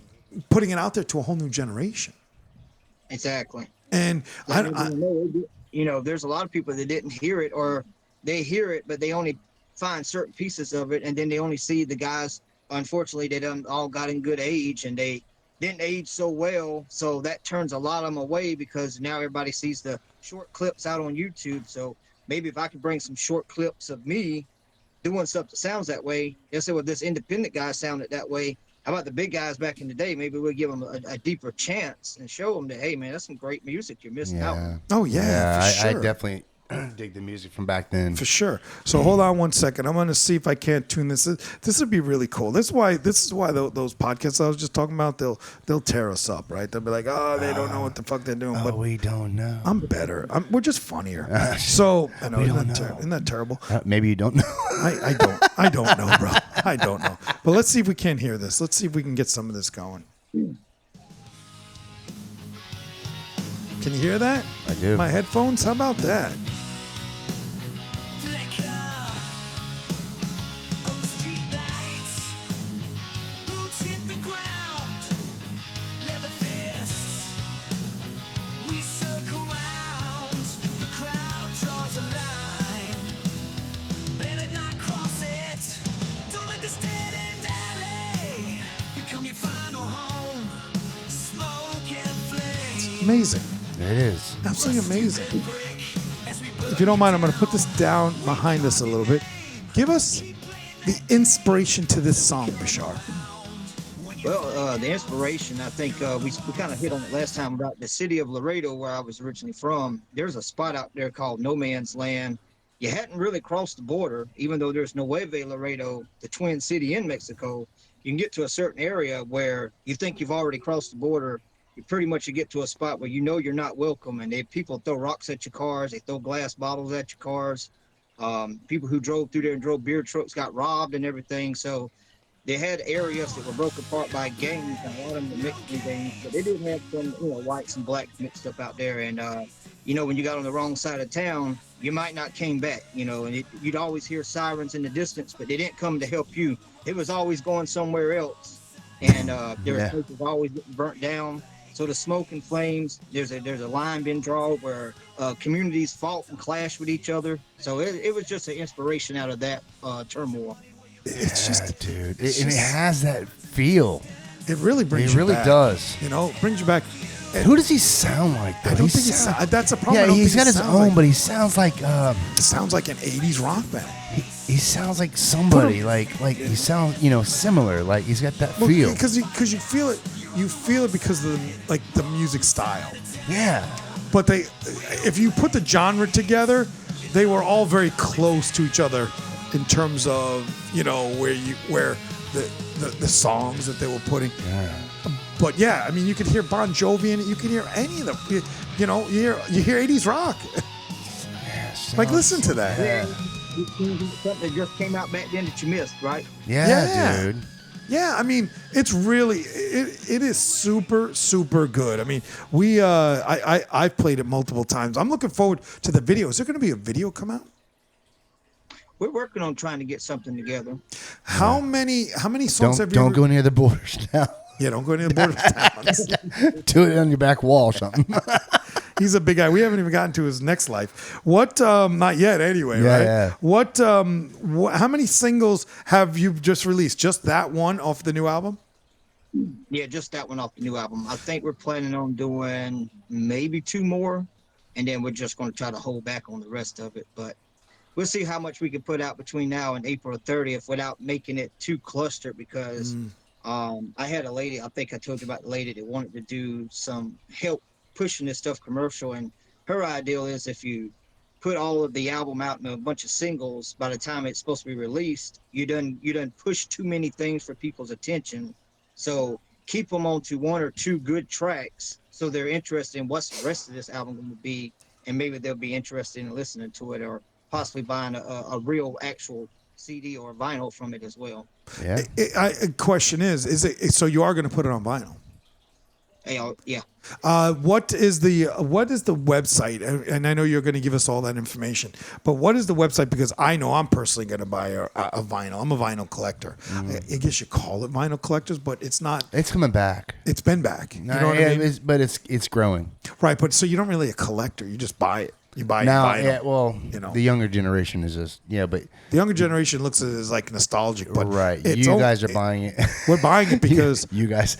putting it out there to a whole new generation. Exactly. And you know, there's a lot of people that didn't hear it, or they hear it, but they only find certain pieces of it, and then they only see the guys. Unfortunately, they done all got in good age, and they didn't age so well, so that turns a lot of them away because now everybody sees the short clips out on YouTube. So maybe if I could bring some short clips of me doing stuff that sounds that way, they'll say, well, this independent guy sounded that way. How about the big guys back in the day? Maybe we'll give them a deeper chance and show them that, hey, man, that's some great music you're missing out on. Oh, yeah, for sure. I definitely dig the music from back then. For sure. So hold on one second. I'm going to see if I can't tune this. This would be really cool. This is why those podcasts I was just talking about, they'll tear us up, right? They'll be like, oh, they don't know what the fuck they're doing. But we don't know. I'm better. We're just funnier. So I know, isn't that terrible? Maybe you don't know. I don't know, bro. I don't know. But let's see if we can hear this. Let's see if we can get some of this going. Can you hear that? I do. My headphones? How about that? Amazing. It is. Absolutely amazing. If you don't mind, I'm going to put this down behind us a little bit. Give us the inspiration to this song, Bashar. Well, the inspiration, I think we kind of hit on it last time about the city of Laredo, where I was originally from. There's a spot out there called No Man's Land. You hadn't really crossed the border, even though there's Nuevo Laredo, the twin city in Mexico. You can get to a certain area where you think you've already crossed the border. You get to a spot where you know you're not welcome, and people throw rocks at your cars, they throw glass bottles at your cars. People who drove through there and drove beer trucks got robbed and everything. So they had areas that were broken apart by gangs, and a lot of them were Mexican gangs, but they did have some, whites and blacks mixed up out there. And when you got on the wrong side of town, you might not came back, and you'd always hear sirens in the distance, but they didn't come to help you. It was always going somewhere else, and there were places always getting burnt down. So the smoke and flames, there's a line been drawn where communities fought and clashed with each other. So it was just an inspiration out of that turmoil. It's just, dude. And it has that feel. It really brings you back. It really does. Brings you back. Who does he sound like, though? I don't think that's a problem. Yeah, he's got his own, but he sounds like... it sounds like an 80s rock band. He sounds like somebody, like he sounds, similar. Like he's got that feel. Because you feel it. You feel it because of the music style. Yeah. But if you put the genre together, they were all very close to each other in terms of where the songs that they were putting. Yeah. But yeah, I mean, you could hear Bon Jovi in it. You could hear any of them. You hear 80s rock. Yeah, listen to that. Yeah. Something that just came out back then that you missed, right? Yeah, dude. Yeah, I mean, it's really it is super, super good. I mean, I've played it multiple times. I'm looking forward to the video. Is there going to be a video come out? We're working on trying to get something together. How many songs have you? Don't go near the borders now. Yeah, don't go near the border towns. Do it on your back wall or something. He's a big guy. We haven't even gotten to his next life. What? Not yet, anyway. Yeah, right? yeah. What? How many singles have you just released? Just that one off the new album? Yeah, just that one off the new album. I think we're planning on doing maybe 2 more, and then we're just going to try to hold back on the rest of it. But we'll see how much we can put out between now and April 30th without making it too clustered, because I had a lady, I think I told you about the lady that wanted to do some help pushing this stuff commercial, and her ideal is if you put all of the album out in a bunch of singles, by the time it's supposed to be released, you done push too many things for people's attention. So keep them onto 1 or 2 good tracks so they're interested in what's the rest of this album going to be, and maybe they'll be interested in listening to it or possibly buying a real actual CD or vinyl from it as well. Yeah. Question is it so you are going to put it on vinyl? Yeah. What is the website? And I know you're going to give us all that information, but what is the website? Because I know I'm personally going to buy a vinyl. I'm a vinyl collector. I guess you call it vinyl collectors, but it's not. It's coming back. It's been back. You No, know what yeah, I mean? but it's growing. Right, but so you don't really a collector. You just buy it. You buy Now, vinyl. yeah, well, you know. the younger generation is just, but The younger generation looks at it as like nostalgic, but right. it's You guys are buying it. We're buying it because you guys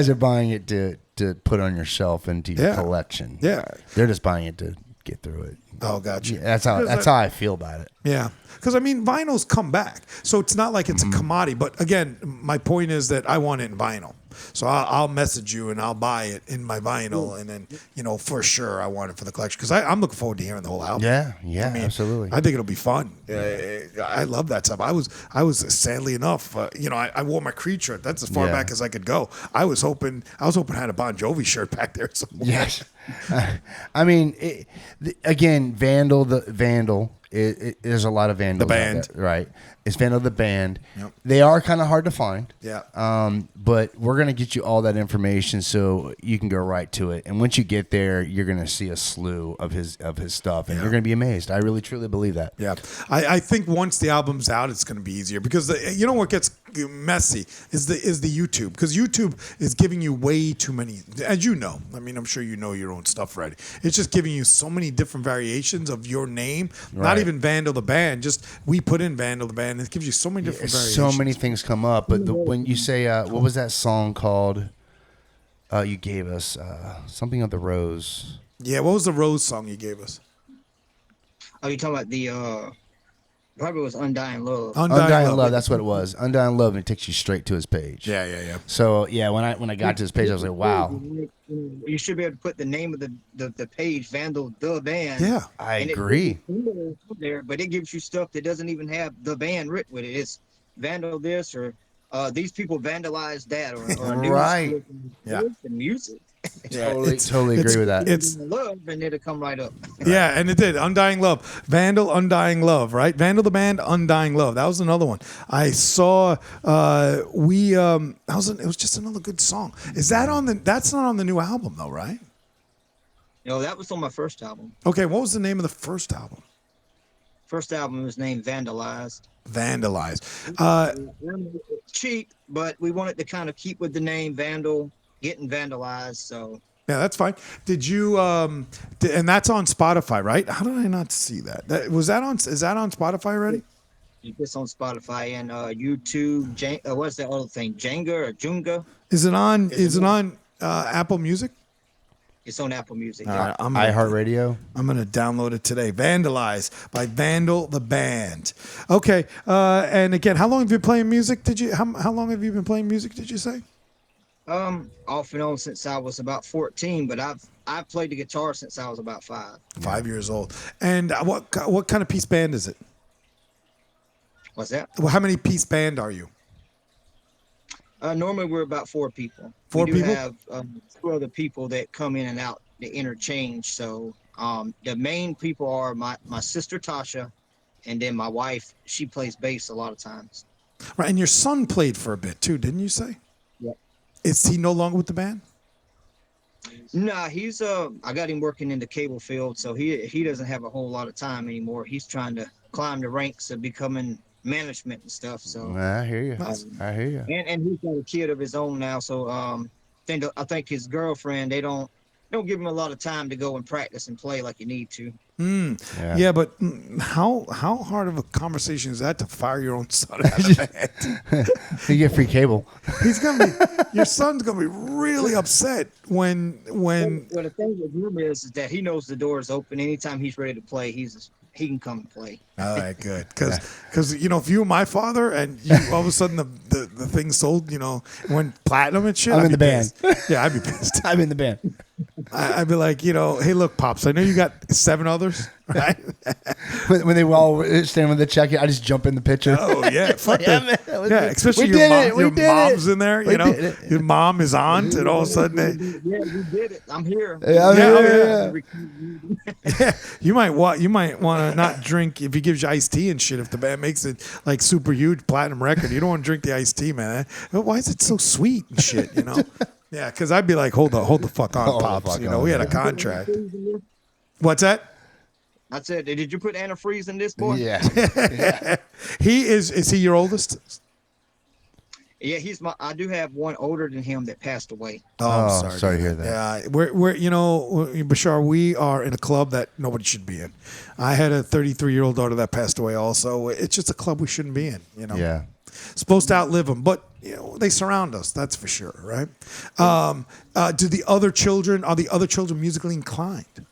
are buying it to put on your shelf and to your Yeah. collection. Yeah. They're just buying it to get through it. Oh, gotcha. Yeah, that's how I feel about it. Yeah, because I mean, vinyls come back, so it's not like it's a commodity. But again, my point is that I want it in vinyl, so I'll message you and I'll buy it in my vinyl, and then for sure I want it for the collection because I'm looking forward to hearing the whole album. Yeah, absolutely. I think it'll be fun. I love that stuff. I was sadly enough, I wore my Creed shirt. That's as far Yeah. back as I could go. I was hoping I had a Bon Jovi shirt back there somewhere. Yes. I mean, again, Vandal. There's a lot of Vandals. The band. out there, right? It's Vandal the Band. Yep. They are kind of hard to find. Yeah. But we're gonna get you all that information so you can go right to it. And once you get there, you're gonna see a slew of his stuff, and you're gonna be amazed. I really truly believe that. Yeah, I think once the album's out, it's going to be easier because you know what gets messy is the YouTube, because YouTube is giving you way too many, as you know. I mean, I'm sure you know your own stuff already. It's just giving you so many different variations of your name. Not Right. even Vandal the Band. Just we put in Vandal the Band. It gives you so many different variations. So many things come up, but when you say, what was that song called? You gave us something of the Rose. Yeah, what was the Rose song you gave us? Oh, you talking about the probably was Undying Love. Undying Love. That's what it was. Undying Love, and it takes you straight to his page. Yeah. So yeah, when I got to his page, I was like, wow. You should be able to put the name of the page, Vandal The Band. Yeah. I and agree. There, but it gives you stuff that doesn't even have the band written with it. It's Vandal this or these people vandalized that or Right. Yeah. And music. Totally agree with that. It's Love, and it'll come right up. Yeah, and it did. Undying Love. Vandal, Undying Love, right? Vandal the Band, Undying Love. That was another one. I saw it was just another good song. Is that that's not on the new album though, right? That was on my first album. Okay, what was the name of the first album? First album was named Vandalized. Vandalized. Cheap, but we wanted to kind of keep with the name Vandal, getting vandalized, so Yeah, that's fine. Did you and that's on Spotify, right? How did I not see that? Is that on Spotify already? it's on Spotify and YouTube. What's that other thing? Jenga or Junga? Is it on Apple Music? It's on Apple Music. All Yeah. right, iHeartRadio. I'm gonna download it today. Vandalize by Vandal the Band. Okay, and again, how long have you been playing music? How long have you been playing music? Did you say? Off and on since I was about 14, but I've played the guitar since I was about 5. 5 years old. And what kind of piece band is it? What's that? Well, how many piece band are you? Normally we're about 4 people. Four we do people? have 2 other people that come in and out to interchange. So the main people are my sister Tasha, and then my wife. She plays bass a lot of times. Right, and your son played for a bit too, didn't you say? Yep. Is he no longer with the band? Nah, he's I got him working in the cable field, so he doesn't have a whole lot of time anymore. He's trying to climb the ranks of becoming management and stuff. So I hear you. I hear you. and he's got a kid of his own now. So I think his girlfriend, they don't give him a lot of time to go and practice and play like you need to. Yeah, but how hard of a conversation is that to fire your own son out of the band? You get free cable. Your son's gonna be really upset when. Well, the thing with him is that he knows the door is open. Anytime he's ready to play, he can come and play. All right, good. Because if you were my father and you, all of a sudden the thing sold, went platinum and shit. I'm I'd in be the band. pissed. Yeah, I'd be pissed. I'm in the band. I'd be like, hey, look, pops, I know you got 7 others, right? when they were all standing with the check, I just jump in the picture. Oh yeah, fuck Yeah, that. man, that was Yeah, it. especially We your did it. mom. We Your did mom's it. in there. We You know, did it. your mom is aunt, and all of a sudden, Yeah, we did it. I'm here. Yeah, Yeah, yeah. you might want to not drink if he gives you iced tea and shit. If the band makes it like super huge platinum record, you don't want to drink the iced tea, man. Why is it so sweet and shit? You know? Yeah, because I'd be like, hold the fuck on, Hold the pops. fuck You know, on, we had a yeah. contract. What's that? I said, did you put antifreeze in this, boy? Yeah. He is he your oldest? Yeah, I do have one older than him that passed away. Oh, I'm Oh, sorry. sorry to hear that. Yeah, we're Bashar, we are in a club that nobody should be in. I had a 33-year-old daughter that passed away also. It's just a club we shouldn't be in, you know. Yeah. Supposed to outlive them, but you know, they surround us, that's for sure, right? Do the other children musically inclined?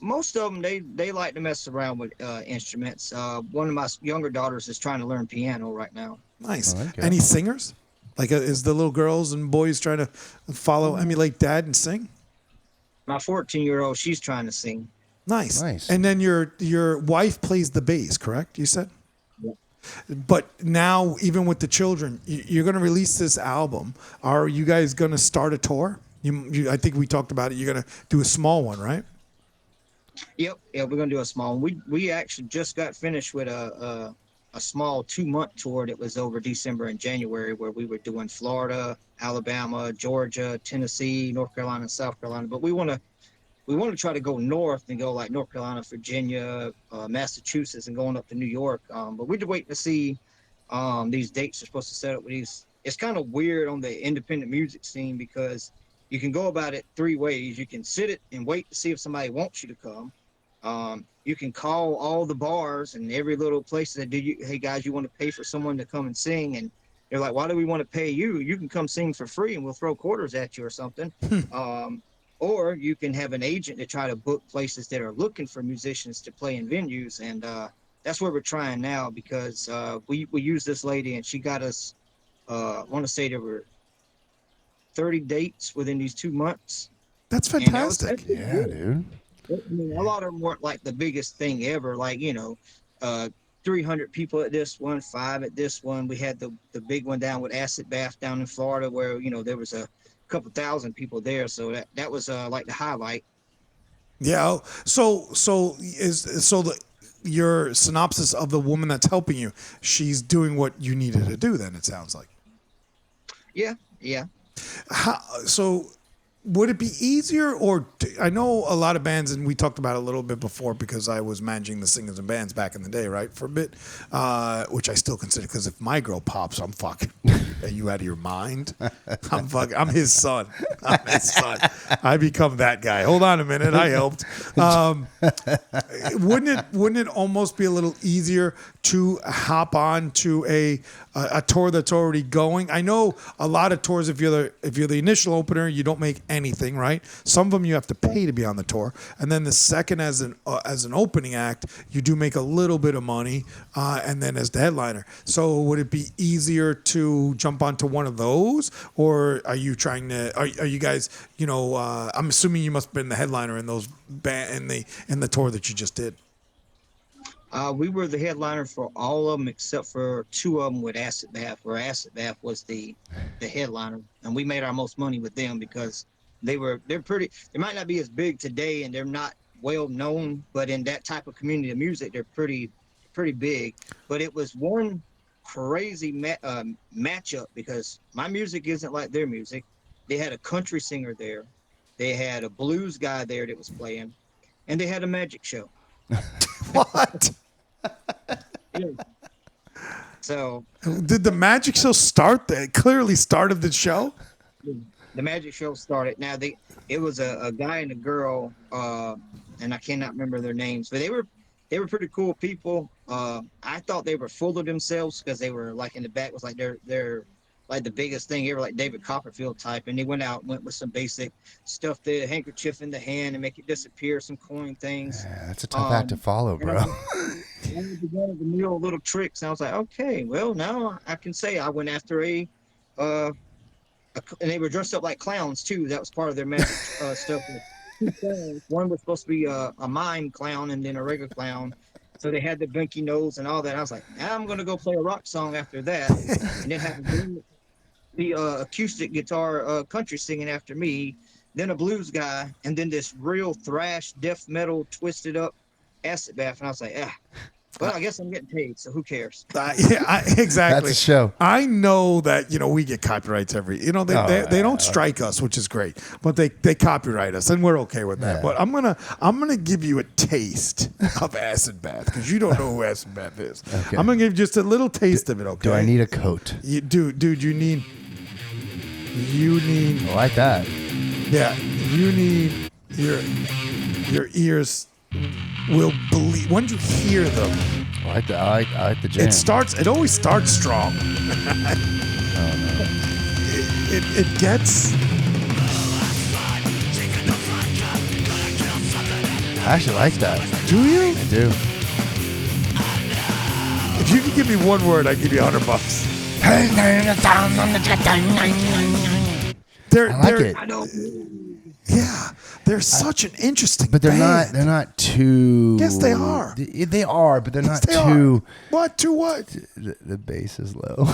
Most of them, they like to mess around with instruments. One of my younger daughters is trying to learn piano right now. Nice. Oh, okay. Any singers? Like, is the little girls and boys trying to emulate dad and sing? My 14-year-old, she's trying to sing. Nice. Nice. And then your wife plays the bass, correct? You said? Yeah. But now, even with the children, you're going to release this album. Are you guys going to start a tour? I think we talked about it. You're going to do a small one, right? Yep. Yeah, we're gonna do a small one. We actually just got finished with a small 2-month tour that was over December and January, where we were doing Florida, Alabama, Georgia, Tennessee, North Carolina, and South Carolina. But we want to try to go north and go like North Carolina, Virginia, Massachusetts, and going up to New York. But we're just waiting to see these dates are supposed to set up with these. It's kind of weird on the independent music scene because you can go about it 3 ways. You can sit it and wait to see if somebody wants you to come. You can call all the bars and every little place that hey guys, you want to pay for someone to come and sing? And they're like, why do we want to pay you? You can come sing for free and we'll throw quarters at you or something. Or you can have an agent to try to book places that are looking for musicians to play in venues. And that's what we're trying now because we used this lady and she got us, I want to say there were 30 dates within these 2 months. That's fantastic. Yeah, dude. I mean, a lot of them weren't like the biggest thing ever, like 300 people at this one, 5 at this one. We had the big one down with Acid Bath down in Florida where there was a couple thousand people there, so that was like the highlight. Yeah. Your synopsis of the woman that's helping you, she's doing what you needed to do. Then it sounds like. Yeah. So would it be easier, or I know a lot of bands, and we talked about it a little bit before because I was managing the singers and bands back in the day, right, for a bit, which I still consider, because if my girl pops, I'm fucking, are you out of your mind? I'm his son. I become that guy. Hold on a minute, I helped. Wouldn't it almost be a little easier to hop on to a tour that's already going? I know a lot of tours, if you're the initial opener, you don't make anything, right? Some of them you have to pay to be on the tour, and then the second as an opening act, you do make a little bit of money, and then as the headliner. So would it be easier to jump onto one of those, or are you trying to? Are you guys? I'm assuming you must have been the headliner in those in the tour that you just did. We were the headliner for all of them except for 2 of them with Acid Bath, where Acid Bath was the headliner, and we made our most money with them because they're pretty. They might not be as big today, and they're not well known, but in that type of community of music, they're pretty big. But it was one crazy matchup because my music isn't like their music. They had a country singer there, they had a blues guy there that was playing, and they had a magic show. What? Yeah. So did the magic show start? That clearly started the show. the magic show started. Now it was a guy and a girl, and I cannot remember their names, but they were pretty cool people. I thought they were full of themselves because they were like in the back was like they're like the biggest thing ever, like David Copperfield type, and they went with some basic stuff, the handkerchief in the hand and make it disappear, some coin things. Yeah, that's a tough act to follow, bro. I began to know little tricks, and I was like, okay, well now I can say I went after and they were dressed up like clowns too. That was part of their magic stuff. two clowns. One was supposed to be a mime clown and then a regular clown. So they had the binky nose and all that. I was like, now I'm gonna go play a rock song after that, and then have the acoustic guitar country singing after me, then a blues guy, and then this real thrash death metal twisted up acid bath. And I was like, well, I guess I'm getting paid, so who cares? Exactly. That's a show. I know that we get copyrights they don't strike us, which is great, but they copyright us, and we're okay with that. Yeah. But I'm gonna give you a taste of acid bath because you don't know who acid bath is. Okay. I'm gonna give you just a little taste of it. Okay. Do I need a coat? Dude, you need. I like that. Yeah, you need your ears will believe when you hear them. I like the jam. It always starts strong. It gets. I actually like that. Do you? I do. If you could give me one word, I'd give you $100. I like it. I know. Yeah, they're such an interesting. But they're band. not too. Yes, they are. They are, but they're not They too. are. What? To what? The bass is low.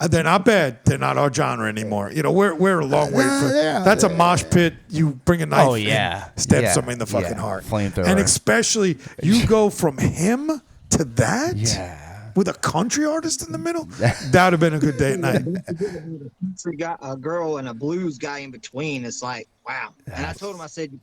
They're not bad. They're not our genre anymore. We're a long way from. Yeah. That's a mosh pit. You bring a knife. Oh, yeah. And stab Yeah. somebody in the fucking Yeah. heart. Flamethrower. And especially you go from him to that. Yeah. With a country artist in the middle, that would have been a good day at night. We got a girl and a blues guy in between. It's like, wow. And I told him, I said,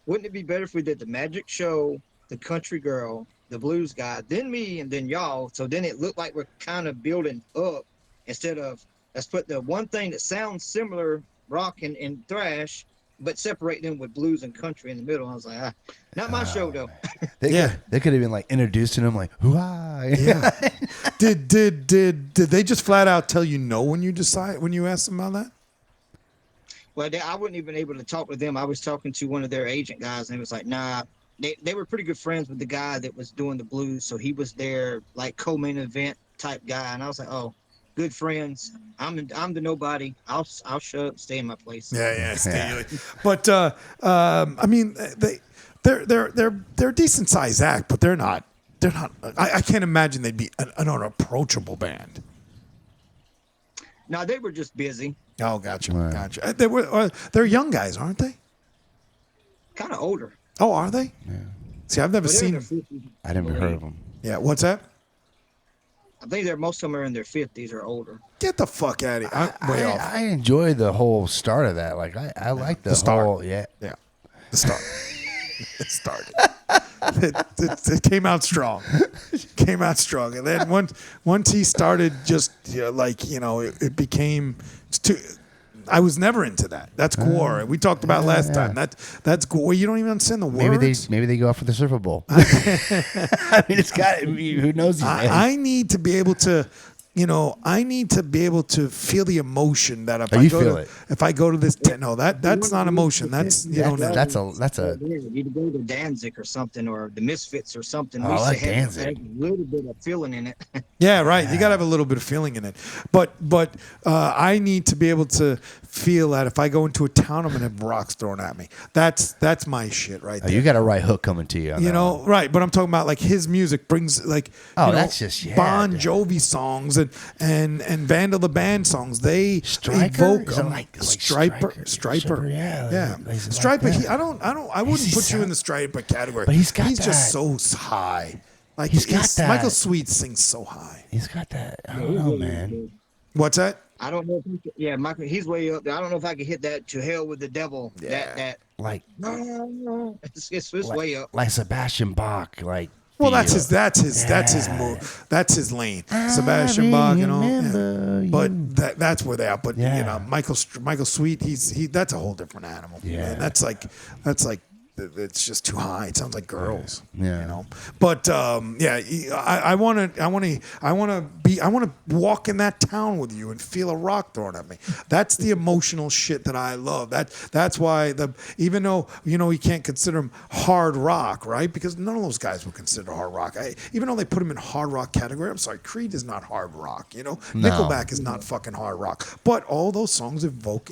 wouldn't it be better if we did the magic show, the country girl, the blues guy, then me, and then y'all? So then it looked like we're kind of building up instead of let's put the one thing that sounds similar, rock and thrash, but separate them with blues and country in the middle. I was like, not my show though. They could have been like introducing him like, "Hoo-ah." Yeah. Did they just flat out tell you no when you asked them about that? Well, I wasn't even able to talk with them. I was talking to one of their agent guys, and he was like, nah. They were pretty good friends with the guy that was doing the blues, so he was their like co-main event type guy. And I was like, oh, good friends. I'm the nobody. I'll shut up, stay in my place. Yeah. But I mean, they're a decent sized act, but they're not. I can't imagine they'd be an unapproachable band. No, they were just busy. Oh, gotcha, Right. gotcha. They're young guys, aren't they? Kind of older. Oh, are they? Yeah. See, I've never But they're in seen. their 50s. I never heard of them. Yeah, what's that? I think most of them are in their 50s or older. Get the fuck out of here! I'm way off. I enjoy the whole start of that. Like I like the start. whole yeah. The start. It started. It came out strong. Came out strong, and then once he started, just it became too. I was never into that. That's gore. We talked about last time. That's gore. You don't even understand the words. Maybe they go out for the Super Bowl. I mean, it's got. Who knows? I need to be able to. I need to be able to feel the emotion that if I go to this that's not emotion. That's that's a You go to Danzig or something, or the Misfits or something. Oh, I like Danzig. A little bit of feeling in it. Yeah, right. You gotta have a little bit of feeling in it. But I need to be able to feel that if I go into a town, I'm gonna have rocks thrown at me. That's my shit right there. you got a right hook coming to you. On that one. Right? But I'm talking about like his music brings that's just Bon Jovi songs and Vandal the Band songs. They Striker? evoke Is it like Striper. Yeah, Striper. like that. I wouldn't put you in the Striper category. But he's got just so high. Like He's got that. Michael Sweet sings so high. He's got that. I don't know, man. What's that? I don't know. Michael, he's way up there. I don't know if I can hit that "To Hell with the Devil." Yeah. That Like it's way up. like Sebastian Bach. Like Well, that's his move. That's his lane. Sebastian Bach and all. Yeah. But that's where they are. But Yeah. Michael Sweet, that's a whole different animal. Yeah. And that's like it's just too high. It sounds like girls. Yeah. You know. But I want to walk in that town with you and feel a rock thrown at me. That's the emotional shit that I love. That's why even though you can't consider them hard rock, right? Because none of those guys would consider hard rock. Even though they put them in hard rock category, I'm sorry, Creed is not hard rock. Nickelback is not fucking hard rock. But all those songs evoke.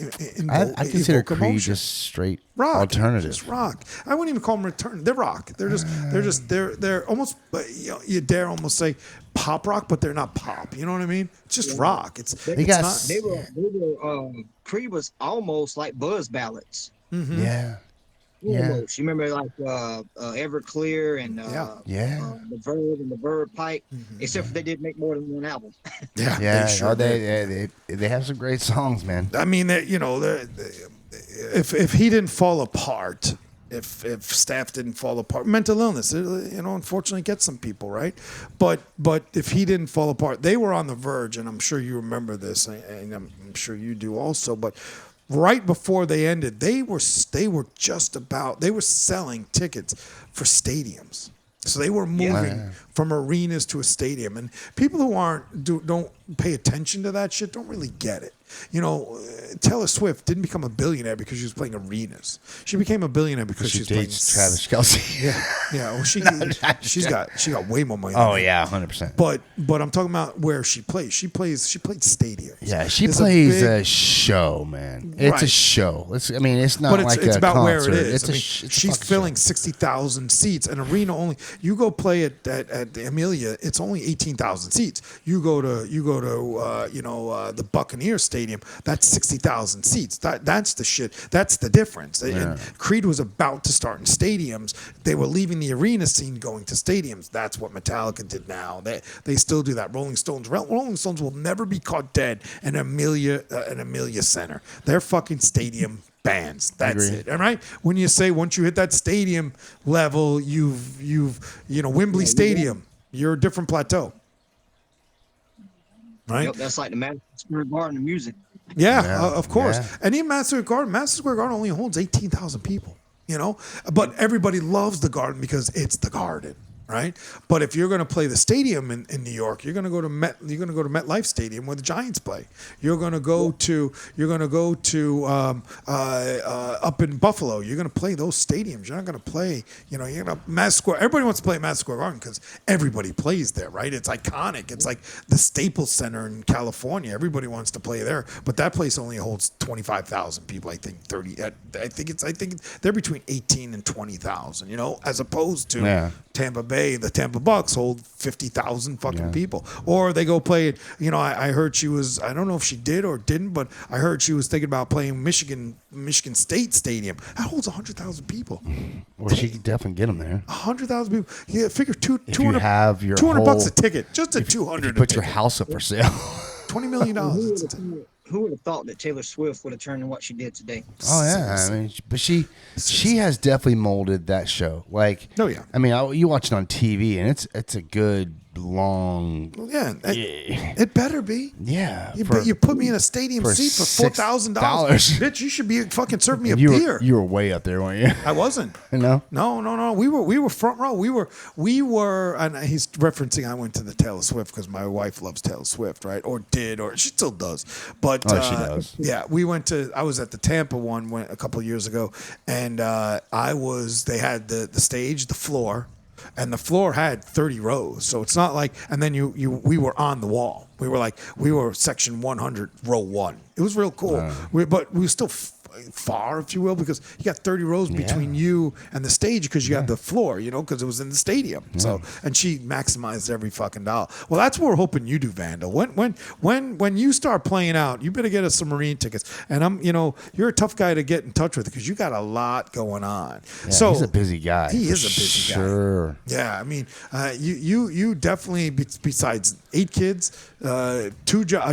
I consider Creed emotion. just straight Rock, alternative. just rock. I wouldn't even call them return. They're rock. They're almost. You dare almost say pop rock, but they're not pop. You know what I mean? It's just rock. They were Creed was almost like buzz ballads. Mm-hmm. Yeah. Almost. You remember like Everclear and the Verb and the Verb Pipe, except for they did make more than one album. Yeah. They have some great songs, man. I mean, if he didn't fall apart, if staff didn't fall apart, mental illness, unfortunately gets some people, right? But if he didn't fall apart, they were on the verge, and I'm sure you remember this, and I'm sure you do also. But right before they ended, they were selling tickets for stadiums. So they were moving from arenas to a stadium, and people who don't pay attention to that shit don't really get it. Taylor Swift didn't become a billionaire because she was playing arenas. She became a billionaire because she was playing Travis Kelce. Yeah. Well, she got way more money. Oh yeah, 100%. But I'm talking about where she plays. She played stadiums. Yeah, she plays a show, man. It's a show. It's not but like it's a about concert. where it is. She's filling 60,000 seats. An arena only. You go play at the Amelia. It's only 18,000 seats. You go to the Buccaneer Stadium. That's 60,000 seats. That's the shit. That's the difference. Yeah. And Creed was about to start in stadiums. They were leaving the arena scene, going to stadiums. That's what Metallica did now. They still do that. Rolling Stones will never be caught dead in Amelia Center. They're fucking stadium bands. That's it. All right. When you say once you hit that stadium level, you've Wembley Stadium, you're a different plateau. Right. Yep, that's like the Madison Square Garden of music. Yeah, of course. Yeah. And even Madison Square Garden only holds 18,000 people. But everybody loves the Garden because it's the Garden, right? But if you're going to play the stadium in New York, you're going to go to MetLife Stadium where the Giants play. You're going to go to up in Buffalo. You're going to play those stadiums. You're not going to play, you're going to Madison Square. Everybody wants to play Madison Square Garden because everybody plays there, right? It's iconic. It's like the Staples Center in California. Everybody wants to play there, but that place only holds 25,000 people. I think 30. I think they're between 18 and 20,000. As opposed to Tampa Bay. The Tampa Bucks hold 50,000 fucking people. Or they go play it. I heard she was, I don't know if she did or didn't, but I heard she was thinking about playing Michigan State Stadium. That holds 100,000 people. Well, she could definitely get them there. 100,000 people. Yeah, figure $200 $200 a ticket. Just a 200. Put your house up for sale. $20 million. Who would have thought that Taylor Swift would have turned into what she did today? Oh yeah, but she has definitely molded that show. Like, oh yeah. You watch it on TV, and it's a good long. Yeah, it better be. Yeah, you put me in a stadium seat for $4,000. Bitch, you should be fucking serving me a beer. You were way up there, weren't you? I wasn't. No. We were front row. We were. And he's referencing. I went to the Taylor Swift because my wife loves Taylor Swift, right? Or did, or she still does. But she does. Yeah, we went to. I was at the Tampa one a couple of years ago, and They had the stage, the floor. And the floor had 30 rows, so it's not like. And then we were on the wall. We were section 100, row 1. It was real cool. But we were still far, if you will, because you got 30 rows between you and the stage because you had the floor, because it was in the stadium. So, and she maximized every fucking dollar. Well, that's what we're hoping you do, Vandal. When you start playing out, you better get us some Marine tickets. And you're a tough guy to get in touch with because you got a lot going on. Yeah, so he's a busy guy. He is a busy guy. Sure. Yeah, you definitely, besides 8 kids, a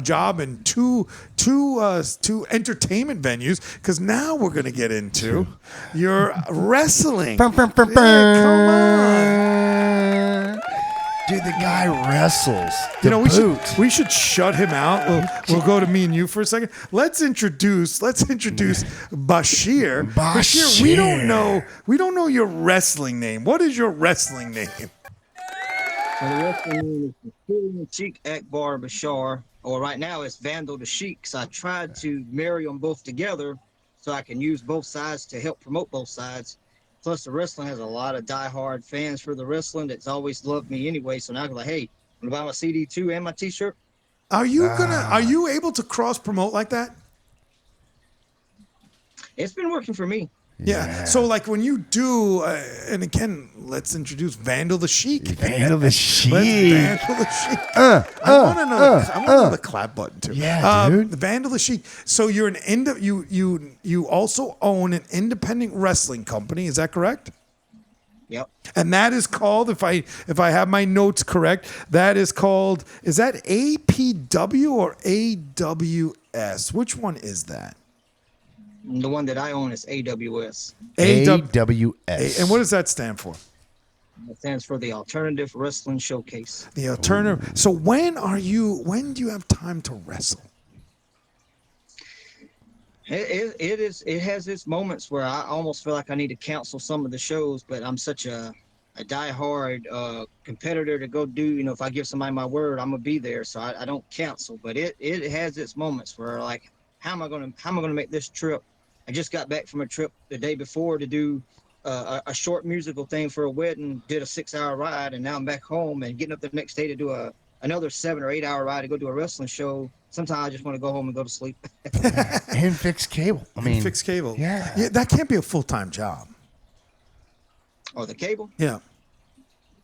job and two entertainment venues. Because now we're going to get into your wrestling. Come on. Dude, the guy wrestles. You know, boot. we should shut him out. We'll go to me and you for a second. Let's introduce Bashir. Bashir, we don't know your wrestling name. What is your wrestling name? So the wrestling name is the Syrian the Sheik Akbar Bashar, or right now it's Vandal the Sheik. So I tried to marry them both together so I can use both sides to help promote both sides. Plus, the wrestling has a lot of diehard fans for the wrestling that's always loved me anyway. So now I'm like, hey, want to buy my CD too and my T-shirt? Are you able to cross promote like that? It's been working for me. Yeah. So like when you do, and again, let's introduce Vandal the Sheik. Vandal the Sheik. Vandal the Sheik. I want to know the clap button too. Yeah, dude. Vandal the Sheik. So you're you also own an independent wrestling company. Is that correct? Yep. And that is called, if I have my notes correct, that is called, is that APW or AWS? Which one is that? The one that I own is AWS. AWS. And what does that stand for? It stands for the Alternative Wrestling Showcase. The alternative. So when do you have time to wrestle? It has its moments where I almost feel like I need to cancel some of the shows, but I'm such a diehard competitor to go do. You know, if I give somebody my word, I'm gonna be there, so I don't cancel. But it has its moments where like, how am I gonna make this trip? I just got back from a trip the day before to do a short musical thing for a wedding. Did a 6-hour ride, and now I'm back home and getting up the next day to do another 7 or 8 hour ride to go do a wrestling show. Sometimes I just want to go home and go to sleep. And fix cable. Fix cable. Yeah. That can't be a full-time job. Oh, the cable? Yeah.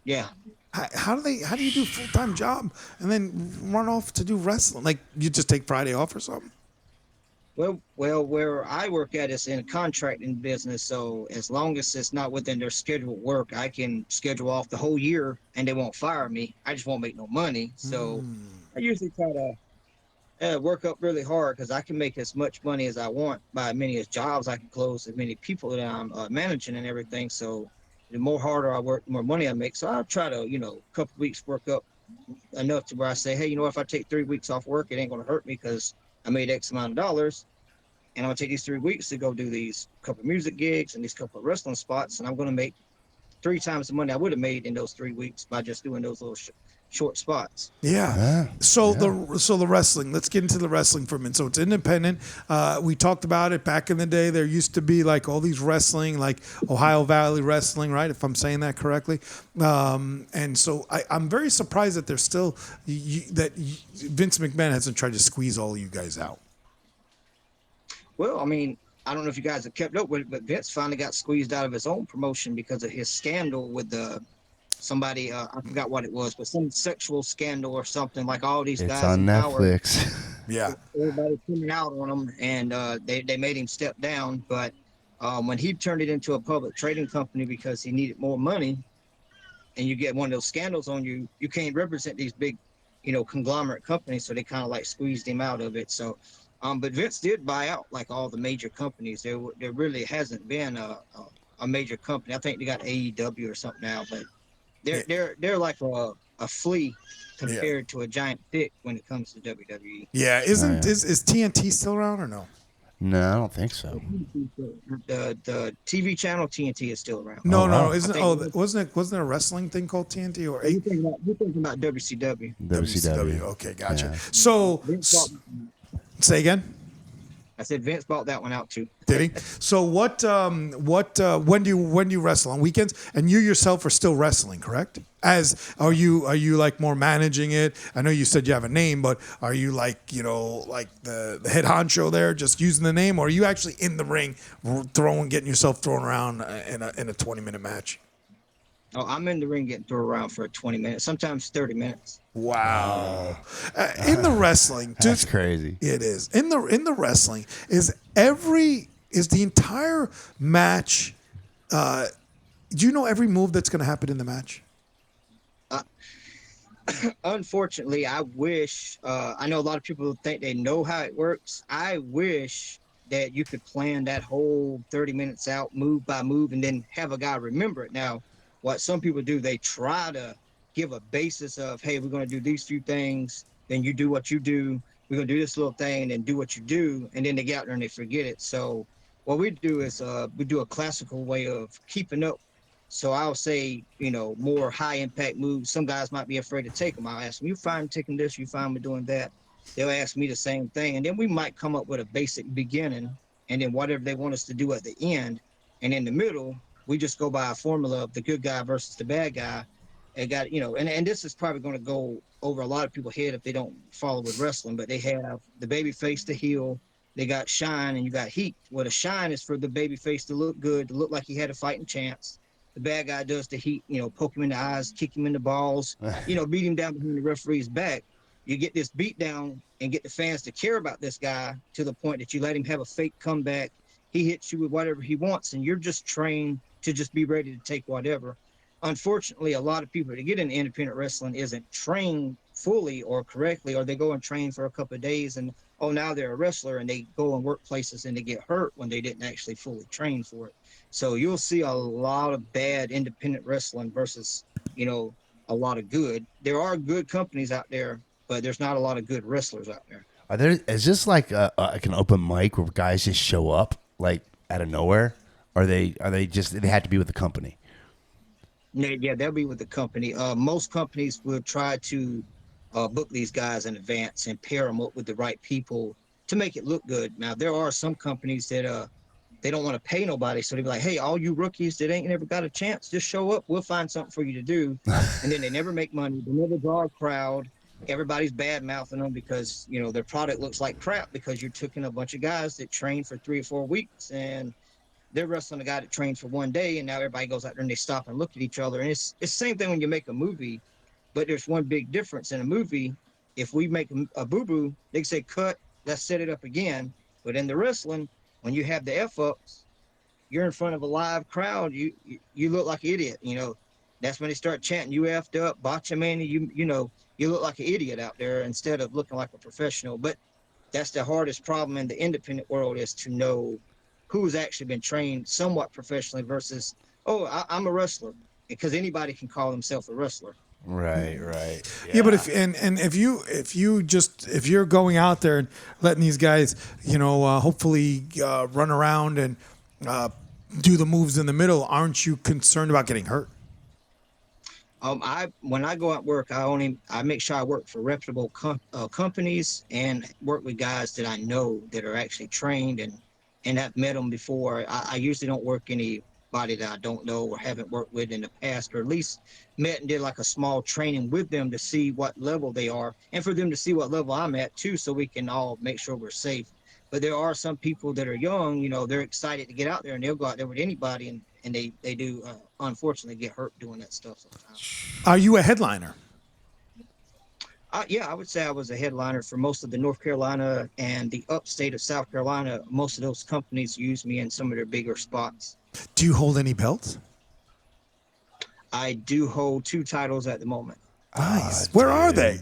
Yeah. How do you do a full-time job and then run off to do wrestling? Like you just take Friday off or something? Well, where I work at is in a contracting business, so as long as it's not within their scheduled work, I can schedule off the whole year and they won't fire me. I just won't make no money. So I usually try to work up really hard because I can make as much money as I want by as many as jobs I can close, as many people that I'm managing and everything. So the more harder I work, the more money I make. So I try to, a couple weeks work up enough to where I say, hey, if I take 3 weeks off work, it ain't going to hurt me because I made X amount of dollars, and I'm gonna take these 3 weeks to go do these couple music gigs and these couple of wrestling spots, and I'm gonna make 3 times the money I would have made in those 3 weeks by just doing those little short spots. Yeah. So the wrestling. Let's get into the wrestling for a minute. So it's independent. We talked about it back in the day. There used to be like all these wrestling, like Ohio Valley Wrestling, right? If I'm saying that correctly. And so I'm very surprised that there's still that Vince McMahon hasn't tried to squeeze all you guys out. Well, I mean, I don't know if you guys have kept up with it, but Vince finally got squeezed out of his own promotion because of his scandal with somebody, I forgot what it was, but some sexual scandal or something, like all these guys. It's on Netflix. Yeah. Everybody coming out on him, and they made him step down. But when he turned it into a public trading company because he needed more money, and you get one of those scandals on you, you can't represent these big, conglomerate companies. So they kind of like squeezed him out of it. So, but Vince did buy out like all the major companies. There really hasn't been a major company. I think they got AEW or something now, but they're like a flea compared to a giant tick when it comes to WWE. Yeah. Is TNT still around or no? No, I don't think so. The TV channel TNT is still around. No. Wasn't there a wrestling thing called TNT or you're thinking about WCW. WCW. Okay, gotcha. Yeah. So say again. I said Vince bought that one out too. Did he? So when do you wrestle on weekends? And you yourself are still wrestling, correct? Are you like more managing it? I know you said you have a name, but are you like the head honcho there, just using the name, or are you actually in the ring, getting yourself thrown around in a 20-minute match? Oh, I'm in the ring getting thrown around for 20 minutes, sometimes 30 minutes. Wow. In the wrestling, that's crazy. It is. In the wrestling, is the entire match, do you know every move that's going to happen in the match? Unfortunately, I wish, I know a lot of people think they know how it works. I wish that you could plan that whole 30 minutes out, move by move, and then have a guy remember it. Now, what some people do, they try to give a basis of, hey, we're going to do these few things, then you do what you do. We're going to do this little thing and then do what you do. And then they get out there and they forget it. So what we do is we do a classical way of keeping up. So I'll say, more high impact moves. Some guys might be afraid to take them. I'll ask them, you fine taking this? You fine with doing that? They'll ask me the same thing. And then we might come up with a basic beginning and then whatever they want us to do at the end. And in the middle, we just go by a formula of the good guy versus the bad guy. And and this is probably going to go over a lot of people's head if they don't follow with wrestling, but they have the baby face, the heel, they got shine, and you got heat. Well, the shine is for the baby face to look good, to look like he had a fighting chance. The bad guy does the heat, poke him in the eyes, kick him in the balls, beat him down behind the referee's back. You get this beat down and get the fans to care about this guy to the point that you let him have a fake comeback. He hits you with whatever he wants, and you're just trained to just be ready to take whatever. Unfortunately, a lot of people that get into independent wrestling isn't trained fully or correctly, or they go and train for a couple of days and, now they're a wrestler, and they go and work places and they get hurt when they didn't actually fully train for it. So you'll see a lot of bad independent wrestling versus, a lot of good. There are good companies out there, but there's not a lot of good wrestlers out there. Is this like an open mic where guys just show up like out of nowhere? Or they have to be with the company? Yeah, they'll be with the company. Most companies will try to book these guys in advance and pair them up with the right people to make it look good. Now, there are some companies that they don't want to pay nobody, so they'll be like, hey, all you rookies that ain't never got a chance, just show up. We'll find something for you to do. And then they never make money. They never draw a crowd. Everybody's bad-mouthing them because, their product looks like crap because you're taking a bunch of guys that train for 3 or 4 weeks, and they're wrestling a guy that trains for 1 day, and now everybody goes out there and they stop and look at each other. And it's the same thing when you make a movie, but there's one big difference in a movie. If we make a boo-boo, they say, cut, let's set it up again. But in the wrestling, when you have the F-ups, you're in front of a live crowd, you look like an idiot. That's when they start chanting, you effed up, botchamania, you look like an idiot out there instead of looking like a professional. But that's the hardest problem in the independent world, is to know who's actually been trained somewhat professionally versus, I'm a wrestler, because anybody can call himself a wrestler. Right. Yeah, but if you're going out there and letting these guys, hopefully run around and do the moves in the middle, aren't you concerned about getting hurt? When I go out work, I make sure I work for reputable companies and work with guys that I know that are actually trained and I've met them before. I usually don't work anybody that I don't know or haven't worked with in the past, or at least met and did like a small training with them to see what level they are, and for them to see what level I'm at too, so we can all make sure we're safe. But there are some people that are young, they're excited to get out there, and they'll go out there with anybody, and they do unfortunately get hurt doing that stuff sometimes. Are you a headliner? Yeah, I would say I was a headliner for most of the North Carolina and the upstate of South Carolina. Most of those companies use me in some of their bigger spots. Do you hold any belts? I do hold 2 titles at the moment. Nice. Where are they?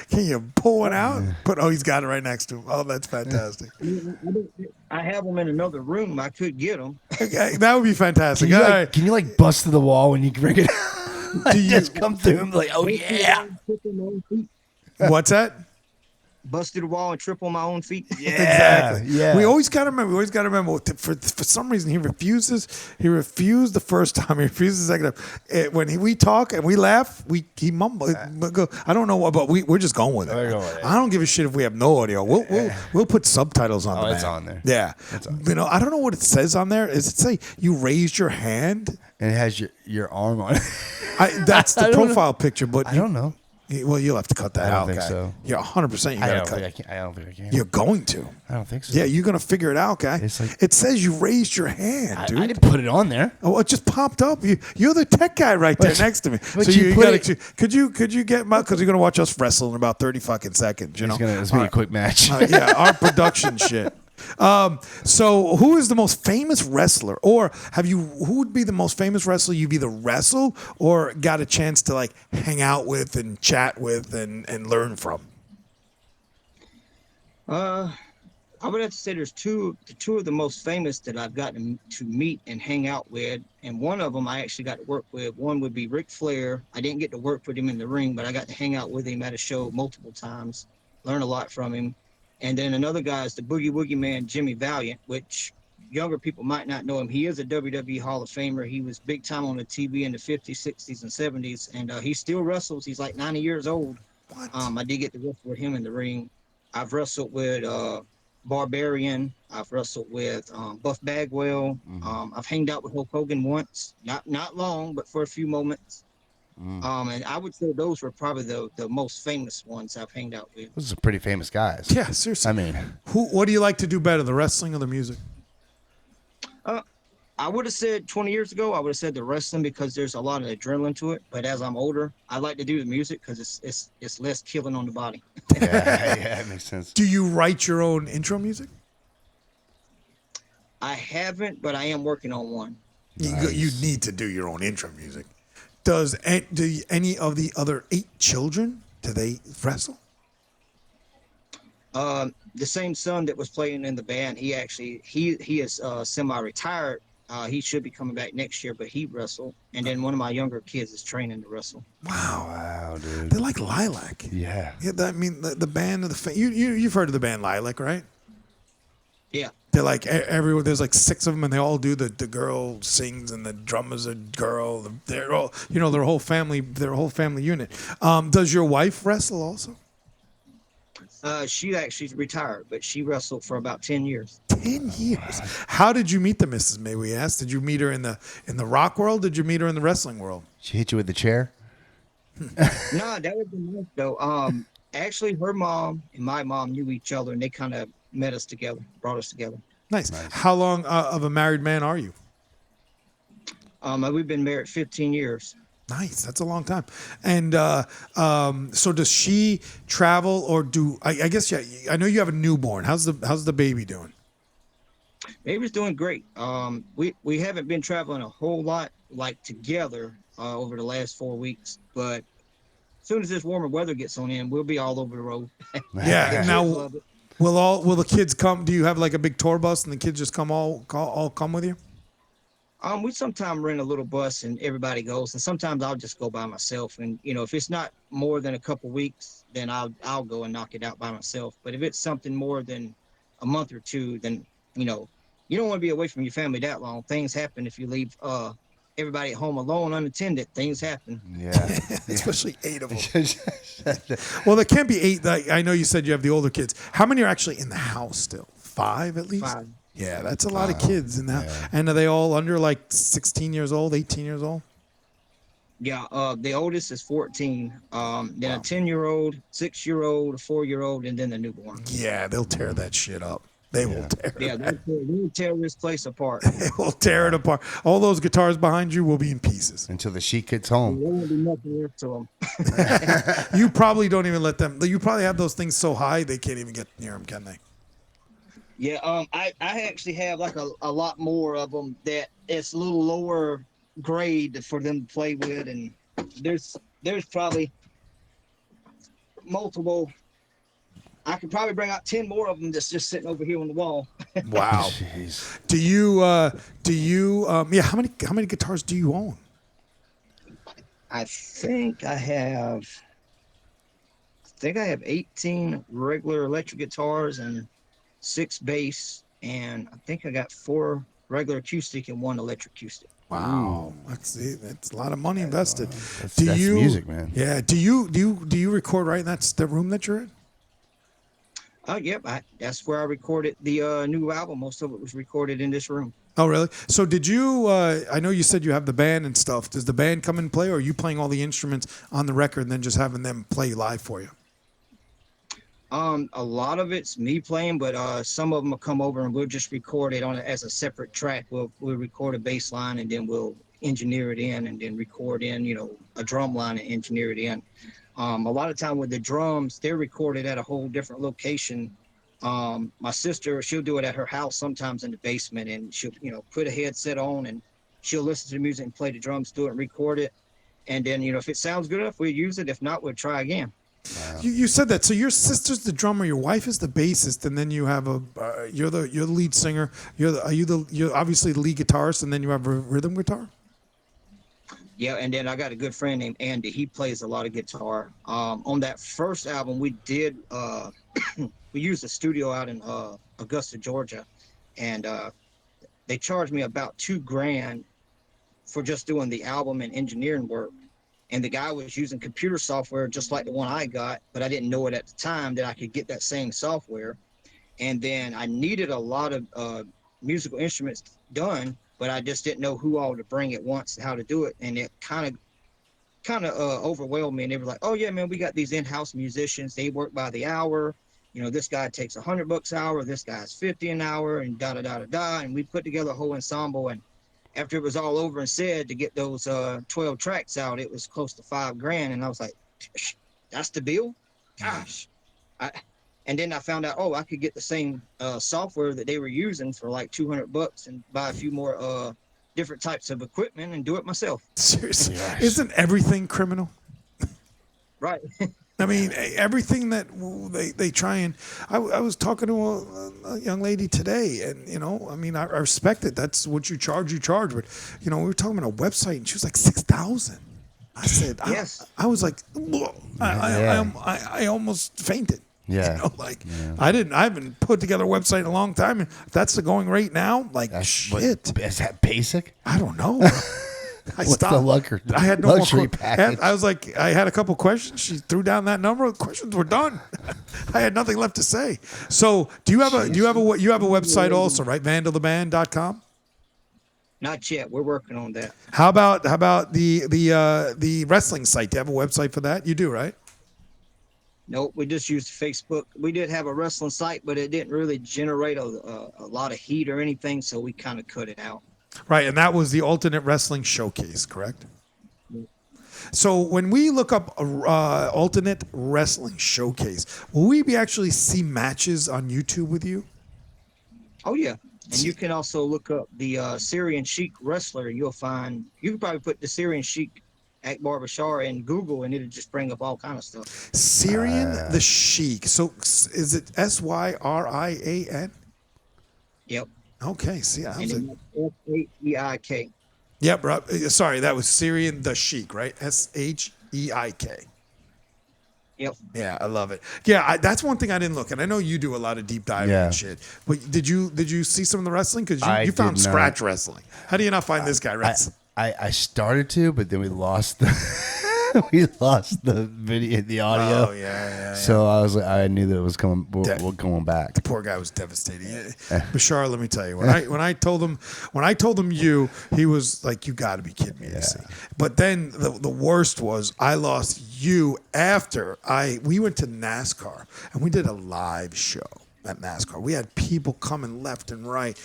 Can you pull one out? He's got it right next to him. Oh, that's fantastic. I have them in another room. I could get them. Okay, that would be fantastic. Can you bust to the wall when you bring it out? Do you just come through and be like, oh yeah? What's that? Busted the wall and trip on my own feet. Yeah, exactly. Yeah. We always got to remember. For some reason, he refuses. He refused the first time. He refused the second time. When we talk and we laugh, he mumbles. I don't know what, but we're just going with it. I don't give a shit if we have no audio. We'll put subtitles on. Oh, it's on there. Yeah. I don't know what it says on there. Does it say you raised your hand? And it has your arm on it. That's the profile picture, but I don't know. Well, you'll have to cut that out. I don't think so. You're 100%. You got to cut. I don't think I can. You're going to. I don't think so. Yeah, you're going to figure it out, guy. It says you raised your hand, dude. I didn't put it on there. Oh, it just popped up. You're the tech guy right there next to me. So could you get my, because you're going to watch us wrestle in about 30 fucking seconds, you know? It's going to be a quick match. Yeah, our production shit. So who is the most famous wrestler, or who would be the most famous wrestler you've either wrestled or got a chance to hang out with and chat with and learn from? I would have to say there's two of the most famous that I've gotten to meet and hang out with, and one of them I actually got to work with. One would be Ric Flair. I didn't get to work with him in the ring, but I got to hang out with him at a show multiple times, learn a lot from him. And then another guy is the Boogie Woogie Man, Jimmy Valiant, which younger people might not know him. He is a WWE Hall of Famer. He was big time on the TV in the 50s, 60s, and 70s, and he still wrestles. He's like 90 years old. What? I did get to wrestle with him in the ring. I've wrestled with Barbarian. I've wrestled with Buff Bagwell. I've hanged out with Hulk Hogan once, not long, but for a few moments. And I would say those were probably the most famous ones I've hanged out with. Those are pretty famous guys. Yeah, seriously. I mean, What do you like to do better, the wrestling or the music? I would have said 20 years ago, I would have said the wrestling because there's a lot of adrenaline to it. But as I'm older, I like to do the music because it's less killing on the body. yeah, it makes sense. Do you write your own intro music? I haven't, but I am working on one. You need to do your own intro music. Do any of the other 8 children, do they wrestle? The same son that was playing in the band, he is semi-retired. He should be coming back next year, but he wrestled. And then one of my younger kids is training to wrestle. Wow, dude. They're like Lilac. Yeah. I mean, the band of the you've heard of the band Lilac, right? Yeah. They're like everyone. There's like 6 of them, and they all do the girl sings, and the drummer's a girl. They're all their whole family. They're a whole family unit. Does your wife wrestle also? She actually retired, but she wrestled for about 10 years. 10 years. How did you meet the missus? May we ask? Did you meet her in the rock world? Did you meet her in the wrestling world? She hit you with the chair? No, that would be nice though. Actually, her mom and my mom knew each other, and they kind of met us together, brought us together. Nice. How long of a married man are you? We've been married 15 years. Nice. That's a long time. And so does she travel or do? I guess I know you have a newborn. How's the baby doing? Baby's doing great. We haven't been traveling a whole lot like together over the last 4 weeks, but as soon as this warmer weather gets on in, we'll be all over the road. Yeah. Now, will the kids come? Do you have like a big tour bus and the kids just come all come with you? We sometimes rent a little bus and everybody goes, and sometimes I'll just go by myself. And if it's not more than a couple weeks, then I'll go and knock it out by myself. But if it's something more than a month or two, then you don't want to be away from your family that long. Things happen if you leave everybody at home alone, unattended. Things happen. Yeah. Especially 8 of them. Well, there can't be 8. I know you said you have the older kids. How many are actually in the house still? 5 at least? 5. Yeah, that's a lot of kids in that. Yeah. And are they all under like 16 years old, 18 years old? Yeah, the oldest is 14. Then a 10-year-old, 6-year-old, a 4-year-old, and then the newborn. Yeah, they'll tear that shit up. They will tear it. Yeah, they'll tear this place apart. They will tear it apart. All those guitars behind you will be in pieces. Until the Sheik gets home. There won't be nothing left to them. You probably don't even let them. You probably have those things so high they can't even get near them, can they? Yeah, I actually have like a lot more of them that it's a little lower grade for them to play with, and there's probably multiple. I could probably bring out 10 more of them that's just sitting over here on the wall. Wow. Jeez. Do you how many guitars do you own? I think I have 18 regular electric guitars and 6 bass, and I think I got 4 regular acoustic and 1 electric acoustic. Wow, that's a lot of money invested. That's music, man. Yeah. Do you record right in the room that you're in? Yep. That's where I recorded the new album. Most of it was recorded in this room. Oh, really? So did you? I know you said you have the band and stuff. Does the band come and play, or are you playing all the instruments on the record and then just having them play live for you? A lot of it's me playing, but some of them will come over and we'll just record it as a separate track. We'll record a bass line and then we'll engineer it in, and then record in, a drum line and engineer it in. A lot of time with the drums, they're recorded at a whole different location. My sister, she'll do it at her house sometimes in the basement, and she'll, put a headset on and she'll listen to the music and play the drums, do it and record it. And then, if it sounds good enough, we'll use it. If not, we'll try again. You said that. So your sister's the drummer, your wife is the bassist, and then you have you're the lead singer. You're obviously the lead guitarist, and then you have a rhythm guitar. Yeah, and then I got a good friend named Andy. He plays a lot of guitar. On that first album, we did we used a studio out in Augusta, Georgia, and they charged me about $2,000 for just doing the album and engineering work. And the guy was using computer software just like the one I got, but I didn't know it at the time that I could get that same software. And then I needed a lot of musical instruments done, but I just didn't know who all to bring at once and how to do it. And it kind of overwhelmed me. And they were like, "Oh yeah, man, we got these in-house musicians. They work by the hour. You know, this guy takes $100 an hour. This guy's 50 an hour, and da da da da da." And we put together a whole ensemble. And after it was all over and said, to get those 12 tracks out, it was close to $5,000. And I was like, "That's the bill? Gosh!" And then I found out, I could get the same software that they were using for like $200 and buy a few more different types of equipment and do it myself. Seriously, isn't everything criminal? Right. I mean, everything that they try and. I was talking to a young lady today, and I mean, I respect it. That's what you charge. But we were talking about a website, and she was like 6,000. I said, yes. I was like, I almost fainted. Yeah. I haven't put together a website in a long time, and if that's the going rate now, shit. Is that basic? I don't know. I What's stopped. the luxury, I had no luxury more package? I was like, I had a couple questions. She threw down that number. The questions were done. I had nothing left to say. So, do you have a website also, right? vandaltheband.com? Not yet. We're working on that. How about the wrestling site? Do you have a website for that? You do, right? Nope, we just used Facebook. We did have a wrestling site, but it didn't really generate a lot of heat or anything, so we kind of cut it out. Right, and that was the Alternate Wrestling Showcase, correct? So when we look up Alternate Wrestling Showcase, will we be actually see matches on YouTube with you? Oh, yeah. And you can also look up the Syrian Sheik wrestler. You can probably put the Syrian Sheik Akbar Bashar in Google, and it'll just bring up all kind of stuff. Syrian the Sheik. So is it Syrian? Yep. Okay. See, I was Sheik. Yep. Bro. Sorry, that was Syrian the Sheik, right? Sheik. Yep. Yeah, I love it. Yeah, that's one thing I didn't look, and I know you do a lot of deep diving and shit. But did you see some of the wrestling? Because you found Skratch wrestling. How do you not find this guy wrestling? I started to, but then we lost the video, the audio. Oh yeah. So I was like, I knew that it was coming back. The poor guy was devastated. Bashar, let me tell you, when I told him he was like, "You got to be kidding me!" But then the worst was I lost you after we went to NASCAR and we did a live show at NASCAR. We had people coming left and right.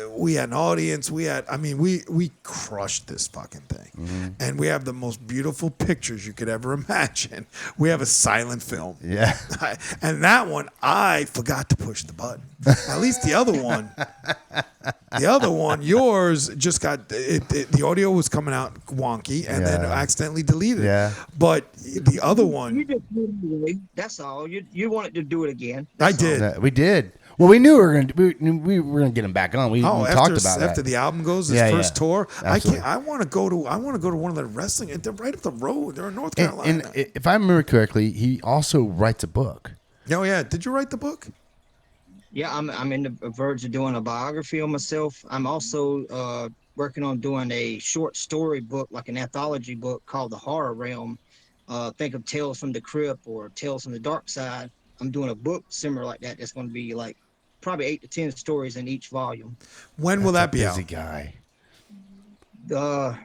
We had an audience. We crushed this fucking thing. Mm-hmm. And we have the most beautiful pictures you could ever imagine. We have a silent film. Yeah. And that one, I forgot to push the button. At least the other one, yours just got, the audio was coming out wonky and then accidentally deleted. Yeah. But the other one. You just did it anyway. That's all. You wanted to do it again. I did. We did. Well, we knew we were gonna get him back on. We talked about that after the album goes, his first tour. Absolutely. I want to go to one of the wrestling. They're right up the road. They're in North Carolina. And if I remember correctly, he also writes a book. Oh yeah, did you write the book? Yeah, I'm in the verge of doing a biography of myself. I'm also working on doing a short story book, like an anthology book called The Horror Realm. Think of Tales from the Crypt or Tales from the Dark Side. I'm doing a book similar like that. That's going to be like probably 8 to 10 stories in each volume. When will that be out? Busy guy. The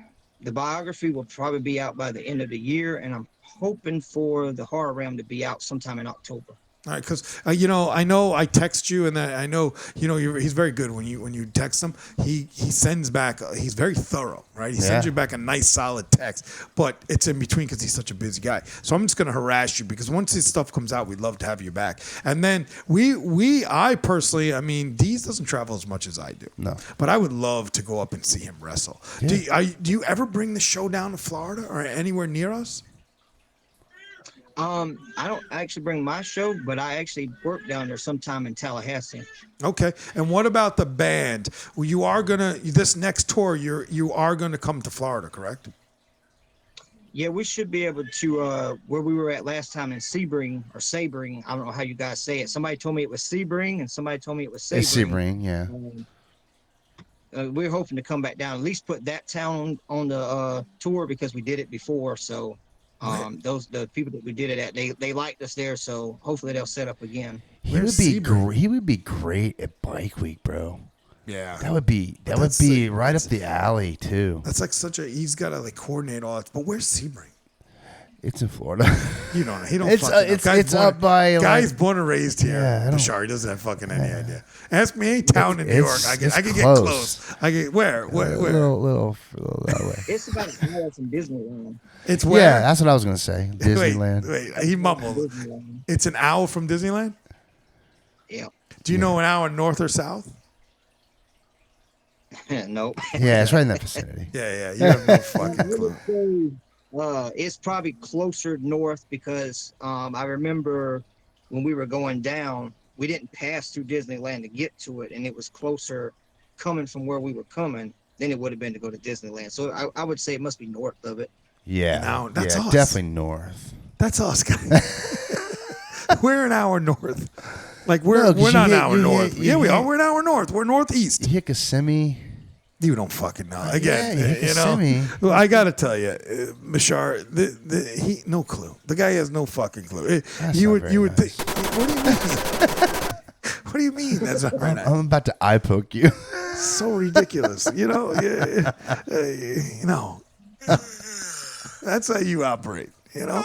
biography will probably be out by the end of the year, and I'm hoping for The Horror Realm to be out sometime in October. All right, because I know I text you, and I know he's very good when you text him. He sends back. He's very thorough, right? He sends you back a nice solid text, but it's in between because he's such a busy guy. So I'm just gonna harass you because once his stuff comes out, we'd love to have you back. And then I personally, I mean, Dees doesn't travel as much as I do. No, but I would love to go up and see him wrestle. Yeah. Do you ever bring the show down to Florida or anywhere near us? I don't actually bring my show, but I actually work down there sometime in Tallahassee. Okay. And what about the band? Well, you are gonna this next tour. You are gonna come to Florida, correct? Yeah, we should be able to where we were at last time in Sebring or Sabring. I don't know how you guys say it. Somebody told me it was Sebring, and somebody told me it was Sabring. It's Sebring, yeah. We're hoping to come back down, at least put that town on the tour because we did it before. So the people that we did it at, they liked us there. So hopefully they'll set up again. He would be great at Bike Week, bro. Yeah. That would be right up the alley too. That's like he's got to like coordinate all that. But where's Sebring? It's in Florida. You don't know. He don't. It's up by guys born and raised here. Yeah, Bashar, he doesn't have fucking any idea. Ask me any town in New York. I can get close. I get where? A little that way. It's about an hour from Disneyland. It's where? Yeah, that's what I was gonna say. Disneyland. Wait, he mumbled. Disneyland. It's an hour from Disneyland. Yeah. Do you know an hour north or south? Nope. Yeah, it's right in that vicinity. Yeah. You have no fucking clue. It's probably closer north because I remember when we were going down, we didn't pass through Disneyland to get to it, and it was closer coming from where we were coming than it would have been to go to Disneyland. So I would say it must be north of it. Yeah, Now, that's us. definitely north. That's us, guys. We're an hour north. Like we're No, 'cause not you an hit- hour you north. hit- Yeah, you we hit- are. We're an hour north. We're northeast. You hit Kissimmee. You don't fucking know. Again, Yeah, you you know. Kissimmee. Well, I gotta tell you, Bashar, he no clue. The guy has no fucking clue. That's You not would very you would nice. think. What do you mean? What do you mean? That's not right. I'm about to eye poke you. So ridiculous. You know. You know. That's how you operate. You know.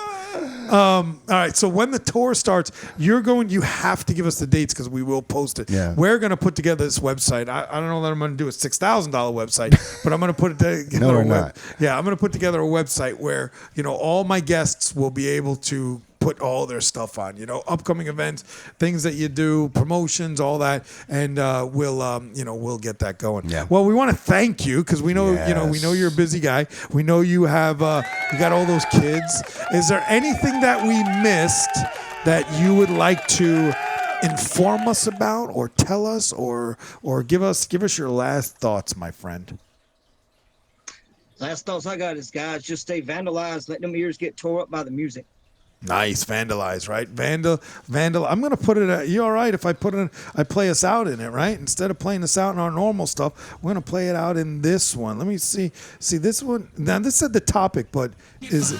All right. So when the tour starts, you have to give us the dates because we will post it. Yeah. We're going to put together this website. I don't know that I'm going to do a $6,000 website, but I'm going to put it together. No, we're not. Yeah. I'm going to put together a website where, all my guests will be able to put all their stuff on, upcoming events, things that you do, promotions, all that. And, we'll get that going. Yeah. Well, we want to thank you because we know, we know you're a busy guy. We know you have, you got all those kids. Is there anything that we missed that you would like to inform us about or tell us or give us your last thoughts, my friend? Last thoughts I got is, guys, just stay vandalized. Let them ears get tore up by the music. Nice, vandalize, right? Vandal. I'm gonna put it. You all right? If I play us out in it, right? Instead of playing us out in our normal stuff, we're gonna play it out in this one. Let me see. See this one. Now this said the topic, but is this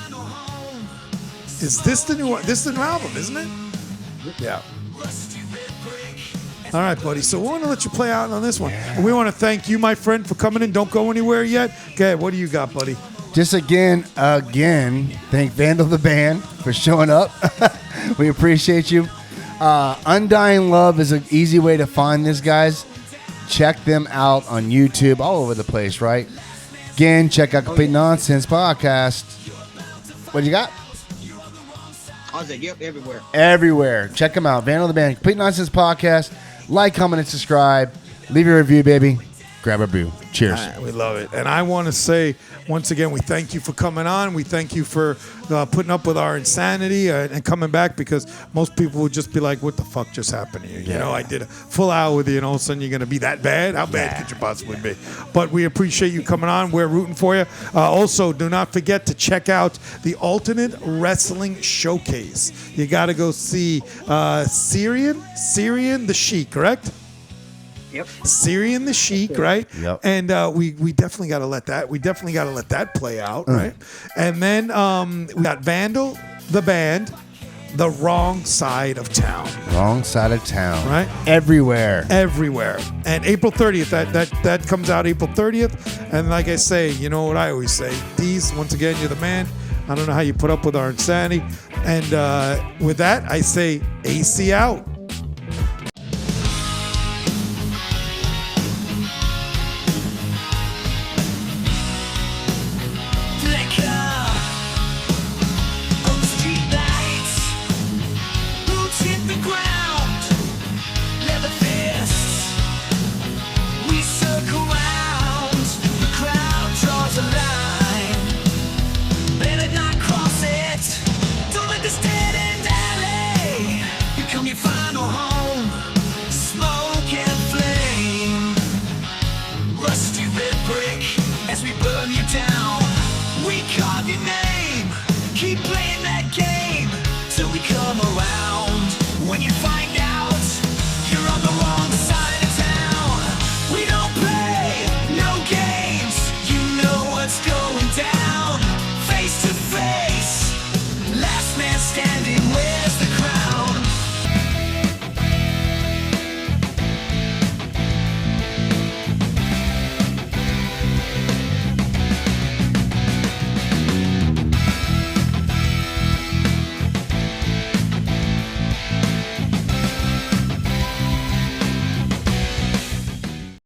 the new one? This is the new album, isn't it? Yeah. All right, buddy. So we're gonna let you play out on this one. And we want to thank you, my friend, for coming in. Don't go anywhere yet. Okay, what do you got, buddy? Just again, thank Vandal the Band for showing up. We appreciate you. Undying Love is an easy way to find this, guys. Check them out on YouTube, all over the place, right? Again, check out Complete Nonsense Podcast. What you got? I was like, yep, everywhere. Everywhere. Check them out. Vandal the Band, Complete Nonsense Podcast. Like, comment, and subscribe. Leave your review, baby. Grab a brew. Cheers. All right, we love it. And I want to say, once again, we thank you for coming on. We thank you for putting up with our insanity and coming back, because most people would just be like, what the fuck just happened to you? You know, I did a full hour with you and all of a sudden you're going to be that bad? How bad could you possibly be? But we appreciate you coming on. We're rooting for you. Also, do not forget to check out the Alternate Wrestling Showcase. You got to go see Syrian the Sheik, correct? Yep. Syrian the Sheik, right? Yep. And we definitely got to let that play out, right? And then we got Vandal the Band, The Wrong Side of Town. Wrong side of town. Right? Everywhere. And April 30th, that comes out April 30th. And like I say, you know what I always say, Dees, once again, you're the man. I don't know how you put up with our insanity. And with that, I say AC out.